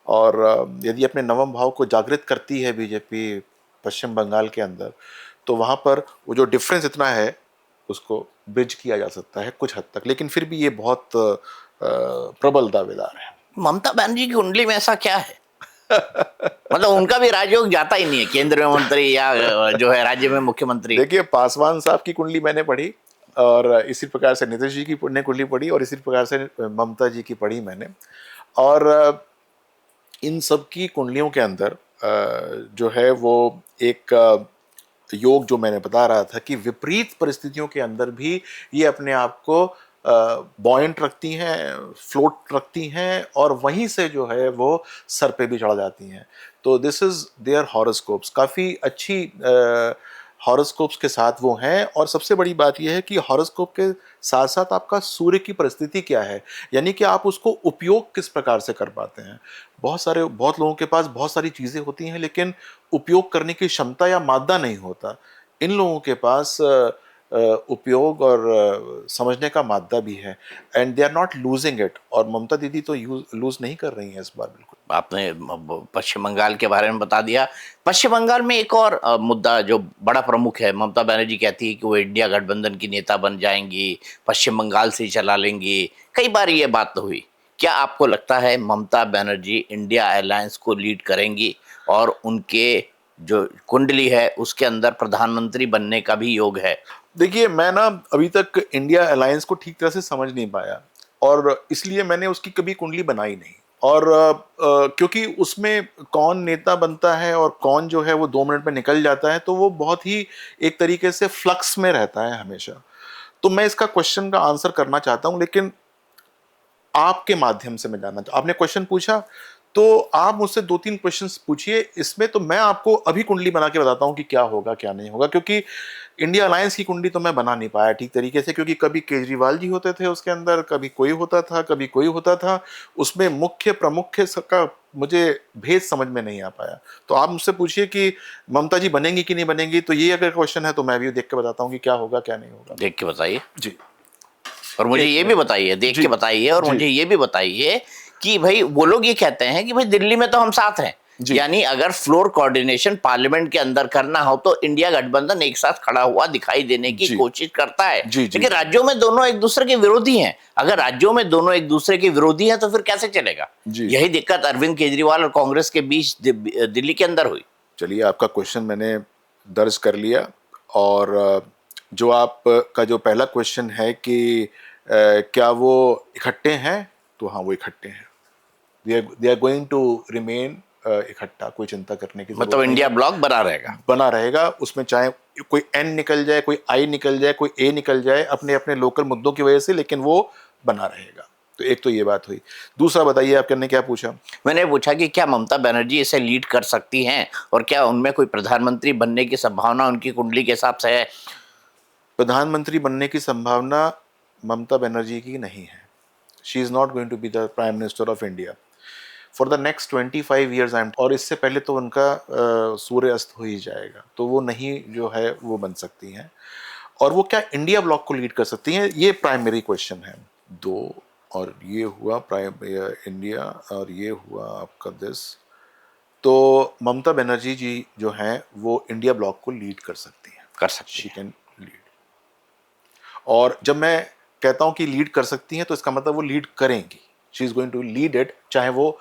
और यदि अपने नवम भाव को जागृत करती है बीजेपी पश्चिम बंगाल के अंदर, तो वहाँ पर वो जो डिफरेंस इतना है उसको ब्रिज किया जा सकता है कुछ हद तक। लेकिन फिर भी ये बहुत प्रबल दावेदार है। ममता बनर्जी की कुंडली में ऐसा क्या है? मतलब उनका भी राजयोग जाता ही नहीं है, केंद्र में मंत्री या जो है राज्य में मुख्यमंत्री। देखिए, पासवान साहब की कुंडली मैंने पढ़ी, और इसी प्रकार से नीतीश जी की कुंडली पढ़ी, और इसी प्रकार से ममता जी की पढ़ी मैंने। और इन सब की कुंडलियों के अंदर जो है वो एक योग जो मैंने बता रहा था कि विपरीत परिस्थितियों के अंदर भी ये अपने आप को बॉयंट रखती हैं, फ्लोट रखती हैं, और वहीं से जो है वो सर पे भी चढ़ जाती हैं। तो दिस इज़ देयर हॉरोस्कोप्स, काफ़ी अच्छी हॉरोस्कोप्स के साथ वो हैं। और सबसे बड़ी बात यह है कि हॉरोस्कोप के साथ साथ आपका सूर्य की परिस्थिति क्या है, यानी कि आप उसको उपयोग किस प्रकार से कर पाते हैं। बहुत लोगों के पास बहुत सारी चीज़ें होती हैं, लेकिन उपयोग करने की क्षमता या मादा नहीं होता। इन लोगों के पास उपयोग और समझने का मादा भी है, and they are not losing it. और ममता दीदी तो लूज नहीं कर रही हैं इस बार बिल्कुल। आपने पश्चिम बंगाल के बारे में बता दिया। पश्चिम बंगाल में एक और मुद्दा जो बड़ा प्रमुख है, ममता बनर्जी कहती है कि वो इंडिया गठबंधन की नेता बन जाएंगी, पश्चिम बंगाल से ही चला लेंगी। कई बार ये बात तो हुई। क्या आपको लगता है ममता बनर्जी इंडिया अलायंस को लीड करेंगी और उनके जो कुंडली है उसके अंदर प्रधानमंत्री बनने का भी योग है? देखिए, मैं ना अभी तक इंडिया अलायंस को ठीक तरह से समझ नहीं पाया, और इसलिए मैंने उसकी कभी कुंडली बनाई नहीं। और क्योंकि उसमें कौन नेता बनता है और कौन जो है वो 2 मिनट में निकल जाता है, तो वो बहुत ही एक तरीके से फ्लक्स में रहता है हमेशा। तो मैं इसका क्वेश्चन का आंसर करना चाहता हूं, लेकिन आपके माध्यम से मैं जानना आपने क्वेश्चन पूछा, तो आप मुझसे 2-3 क्वेश्चंस पूछिए इसमें, तो मैं आपको अभी कुंडली बना के बताता हूं कि क्या होगा क्या नहीं होगा। क्योंकि इंडिया अलायंस की कुंडली तो मैं बना नहीं पाया ठीक तरीके से, क्योंकि कभी केजरीवाल जी होते थे उसके अंदर, कभी कोई होता था, कभी कोई होता था, उसमें मुख्य प्रमुख का मुझे भेद समझ में नहीं आ पाया। तो आप मुझसे पूछिए कि ममता जी बनेंगी कि नहीं बनेंगी, तो ये अगर क्वेश्चन है तो मैं भी देख के बताता हूँ कि क्या होगा क्या नहीं होगा। देख के बताइए जी, और मुझे एक ये भी मिनट। बताइए, देख जी के बताइए और जी मुझे ये भी बताइए कि भाई वो लोग ये कहते हैं कि भाई दिल्ली में तो हम साथ हैं, जी यानी अगर फ्लोर कोऑर्डिनेशन पार्लियामेंट के अंदर करना हो तो इंडिया गठबंधन एक साथ खड़ा हुआ दिखाई देने की जी कोशिश करता है, जी जी लेकिन जी राज्यों में दोनों एक दूसरे के विरोधी हैं। अगर राज्यों में दोनों एक दूसरे के विरोधी हैं तो फिर कैसे चलेगा? जी। यही दिक्कत अरविंद केजरीवाल और कांग्रेस के बीच दिल्ली के अंदर हुई। चलिए, आपका क्वेश्चन मैंने दर्ज कर लिया। और जो आपका जो पहला क्वेश्चन है कि क्या वो इकट्ठे हैं, तो हाँ वो इकट्ठे हैं। They are going to remain इकट्ठा, कोई चिंता करने की मतलब जरूरत नहीं इंडिया है। ब्लॉक बना रहेगा। बना रहेगा, उसमें चाहे कोई एन निकल जाए, कोई आई निकल जाए, कोई ए निकल जाए, अपने अपने लोकल मुद्दों की वजह से, लेकिन वो बना रहेगा। तो एक तो ये बात हुई। दूसरा बताइए, आपने क्या पूछा? मैंने पूछा कि क्या ममता बनर्जी इसे लीड कर सकती हैं और क्या उनमें कोई प्रधानमंत्री बनने की संभावना उनकी कुंडली के हिसाब से है? प्रधानमंत्री बनने की संभावना ममता बनर्जी की नहीं है। She is not going to be the prime minister of India for the next 25 years. और इससे पहले तो उनका सूर्य अस्त हो ही जाएगा, तो वो नहीं जो है वो बन सकती हैं। और वो क्या इंडिया ब्लॉक को लीड कर सकती हैं, ये प्राइमरी क्वेश्चन है। दो, और ये हुआ प्राइम इंडिया, और ये हुआ आपका दिस। तो ममता बनर्जी जी जो हैं वो इंडिया ब्लॉक को लीड कर सकती हैं। कर सकती शी है। Can lead. और जब मैं कहता हूं कि लीड कर सकती हैं, तो इसका मतलब वो लीड करेंगी। She is going to lead it, चाहे वो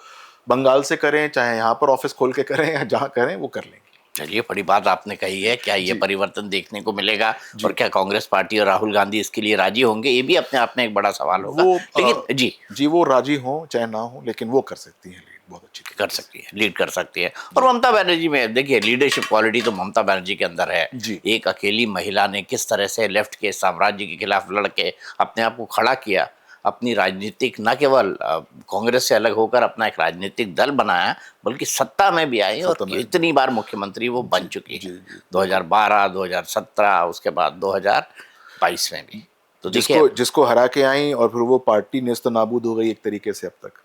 बंगाल से करें, चाहे यहाँ पर ऑफिस खोल के करें, या जहाँ करें वो कर लेंगी। चलिए, बड़ी बात आपने कही है। क्या ये जी परिवर्तन देखने को मिलेगा और जी। क्या कांग्रेस पार्टी और राहुल गांधी इसके लिए राजी होंगे? ये भी अपने आप में एक बड़ा सवाल होगा। वो लेकिन जी, जी वो राजी हो चाहे ना हो, लेकिन वो कर सकती हैं लीड बहुत अच्छी कर तरीके से। सकती है, लीड कर सकती है। और जी ममता बनर्जी में देखिए, लीडरशिप क्वालिटी तो ममता बनर्जी के अंदर है। जी एक अकेली महिला ने किस तरह से लेफ्ट के साम्राज्य के खिलाफ लड़ के अपने आप को खड़ा किया, अपनी राजनीतिक न केवल कांग्रेस से अलग होकर अपना एक राजनीतिक दल बनाया, बल्कि सत्ता में भी आई और सत्ता में। इतनी बार मुख्यमंत्री वो बन जी चुकी जी है। जी बिल्कुल। 2012, 2017, उसके बाद 2022 में भी। तो देखिए, जिसको जिसको हरा के आई, और फिर वो पार्टी नेस्त नाबूद हो गई एक तरीके से अब तक।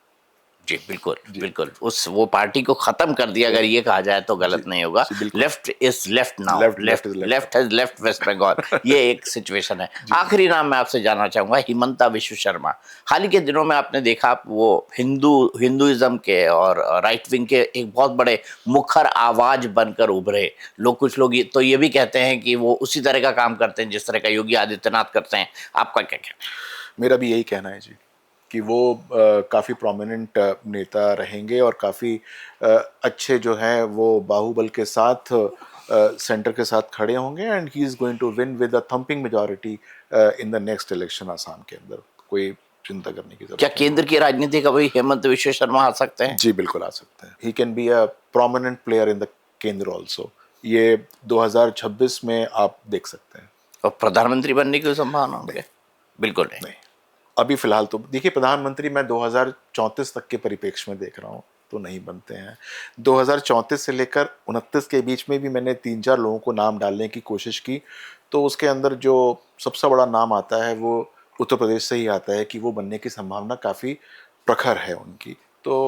जी बिल्कुल जी बिल्कुल, उस वो पार्टी को खत्म कर दिया, अगर ये कहा जाए तो जी गलत नहीं होगा। जी बिल्कुल। Left is left now, left left left is left left has left West Bengal, ये एक सिचुएशन है। जी आखिरी नाम मैं आपसे जानना चाहूंगा, हिमंता विश्व शर्मा। हाल ही के दिनों में आपने देखा, वो हिंदुइज्म के और राइट विंग के एक बहुत बड़े मुखर आवाज बनकर उभरे। कुछ लोग तो ये भी कहते हैं कि वो उसी तरह का काम करते हैं जिस तरह का योगी आदित्यनाथ करते हैं। आपका क्या कहना है? मेरा भी यही कहना है जी, कि वो काफ़ी प्रोमिनेंट नेता रहेंगे, और काफ़ी अच्छे जो हैं वो बाहुबल के साथ सेंटर के साथ खड़े होंगे, and he is going to win with a thumping majority in the next election Assam के अंदर। कोई चिंता करने की क्या जरूरत नहीं केंद्र की राजनीति का वही हेमंत विश्व शर्मा आ सकते है। हैं? जी बिल्कुल आ सकते हैं। He can be a prominent player in the केंद्र ऑल्सो। ये 2026 में आप देख सकते हैं। और प्रधानमंत्री बनने की संभावना नहीं उनके? बिल्कुल नहीं। नहीं, अभी फिलहाल तो देखिए, प्रधानमंत्री मैं 2034 तक के परिप्रेक्ष्य में देख रहा हूँ, तो नहीं बनते हैं। 2034 से लेकर 29 के बीच में भी मैंने 3-4 लोगों को नाम डालने की कोशिश की, तो उसके अंदर जो सबसे बड़ा नाम आता है वो उत्तर प्रदेश से ही आता है, कि वो बनने की संभावना काफ़ी प्रखर है उनकी। तो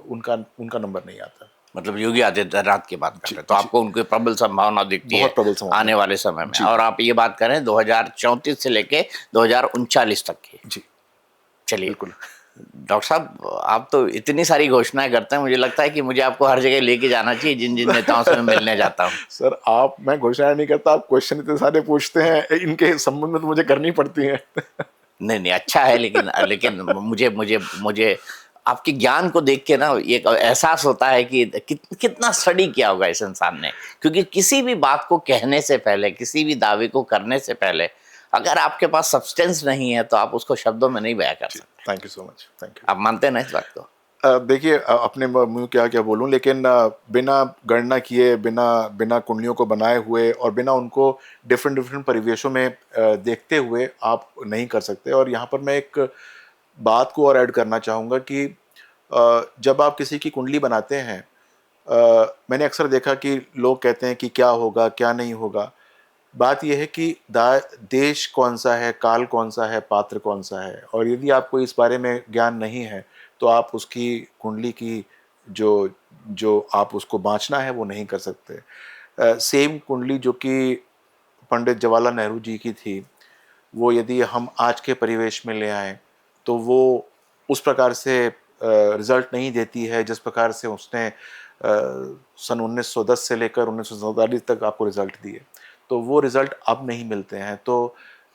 उनका उनका नंबर नहीं आता। मतलब योगी आदित्यनाथ की बात कर जी रहे हैं, तो जी, आपको उनकी प्रबल संभावना दिखती है बहुत प्रबल संभावना आने है। वाले समय में। जी और आप ये बात करें 2034 से लेके 2039 तक की। जी चलिए बिल्कुल। डॉक्टर साहब, आप तो इतनी सारी घोषणाएं करते हैं, मुझे लगता है कि मुझे आपको हर जगह लेके जाना चाहिए जिन जिन नेताओं से मैं मिलने जाता हूँ। सर, मैं घोषणा नहीं करता, आप क्वेश्चन इतने सारे पूछते हैं, इनके संबंध में तो मुझे करनी पड़ती है। नहीं नहीं, अच्छा है, लेकिन लेकिन मुझे मुझे मुझे आपके ज्ञान को देख के ना एक एहसास होता है कि कितना स्टडी किया होगा इस इंसान ने। क्योंकि किसी भी बात को कहने से पहले, किसी भी दावे को करने से पहले, अगर आपके पास सब्सटेंस नहीं है तो आप उसको शब्दों में नहीं बयां कर जी, सकते। Thank you so much, thank you. आप मानते हैं ना इस बात को? देखिए, अपने मुंह क्या क्या बोलूं, लेकिन बिना गणना किए, बिना बिना कुंडलियों को बनाए हुए और बिना उनको डिफरेंट डिफरेंट परिवेशों में देखते हुए आप नहीं कर सकते। और यहाँ पर मैं एक बात को और ऐड करना चाहूँगा कि जब आप किसी की कुंडली बनाते हैं, मैंने अक्सर देखा कि लोग कहते हैं कि क्या होगा क्या नहीं होगा। बात यह है कि देश कौन सा है, काल कौन सा है, पात्र कौन सा है, और यदि आपको इस बारे में ज्ञान नहीं है तो आप उसकी कुंडली की जो जो आप उसको बाँचना है वो नहीं कर सकते। सेम कुंडली जो कि पंडित जवाहरलाल नेहरू जी की थी, वो यदि हम आज के परिवेश में ले आएँ तो वो उस प्रकार से रिज़ल्ट नहीं देती है जिस प्रकार से उसने सन 1910 से लेकर 1947 तक आपको रिज़ल्ट दिए। तो वो रिज़ल्ट अब नहीं मिलते हैं। तो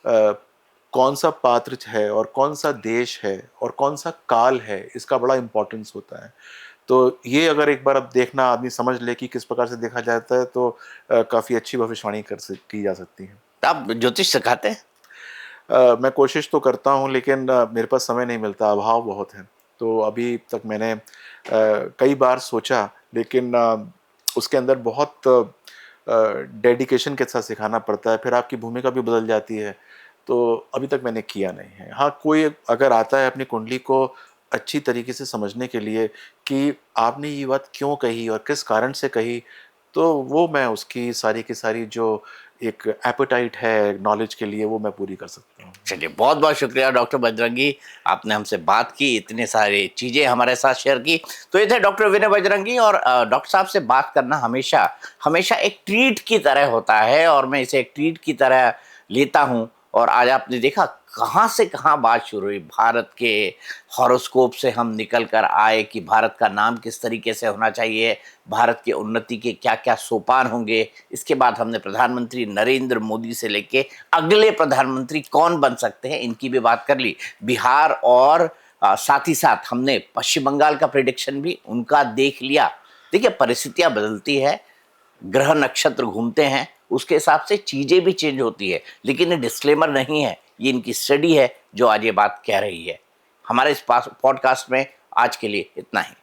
अ, कौन-सा पात्र है और कौन-सा देश है और कौन-सा काल है, इसका बड़ा इम्पोर्टेंस होता है। तो ये अगर एक बार अब देखना आदमी समझ ले कि किस प्रकार से देखा जाता है, तो काफ़ी अच्छी भविष्यवाणी की जा सकती है। तो आप ज्योतिष सिखाते हैं? मैं कोशिश तो करता हूँ, लेकिन मेरे पास समय नहीं मिलता, अभाव बहुत है। तो अभी तक मैंने कई बार सोचा, लेकिन उसके अंदर बहुत डेडिकेशन के साथ सिखाना पड़ता है, फिर आपकी भूमिका भी बदल जाती है। तो अभी तक मैंने किया नहीं है। हाँ, कोई अगर आता है अपनी कुंडली को अच्छी तरीके से समझने के लिए कि आपने ये बात क्यों कही और किस कारण से कही, तो वो मैं उसकी सारी की सारी जो एक एपेटाइट है नॉलेज के लिए, वो मैं पूरी कर सकता हूँ। चलिए, बहुत बहुत शुक्रिया डॉक्टर बजरंगी, आपने हमसे बात की, इतने सारे चीज़ें हमारे साथ शेयर की। तो ये थे डॉक्टर विनय बजरंगी, और डॉक्टर साहब से बात करना हमेशा हमेशा एक ट्रीट की तरह होता है, और मैं इसे एक ट्रीट की तरह लेता हूँ। और आज आपने देखा कहाँ से कहाँ बात शुरू हुई, भारत के हॉरोस्कोप से हम निकल कर आए कि भारत का नाम किस तरीके से होना चाहिए, भारत की उन्नति के क्या क्या सोपान होंगे। इसके बाद हमने प्रधानमंत्री नरेंद्र मोदी से लेके अगले प्रधानमंत्री कौन बन सकते हैं, इनकी भी बात कर ली। बिहार और साथ ही साथ हमने पश्चिम बंगाल का प्रिडिक्शन भी उनका देख लिया। देखिए, परिस्थितियां बदलती है, ग्रह नक्षत्र घूमते हैं, उसके हिसाब से चीज़ें भी चेंज होती है, लेकिन ये डिस्क्लेमर नहीं है, ये इनकी स्टडी है जो आज ये बात कह रही है। हमारे इस पॉडकास्ट में आज के लिए इतना ही।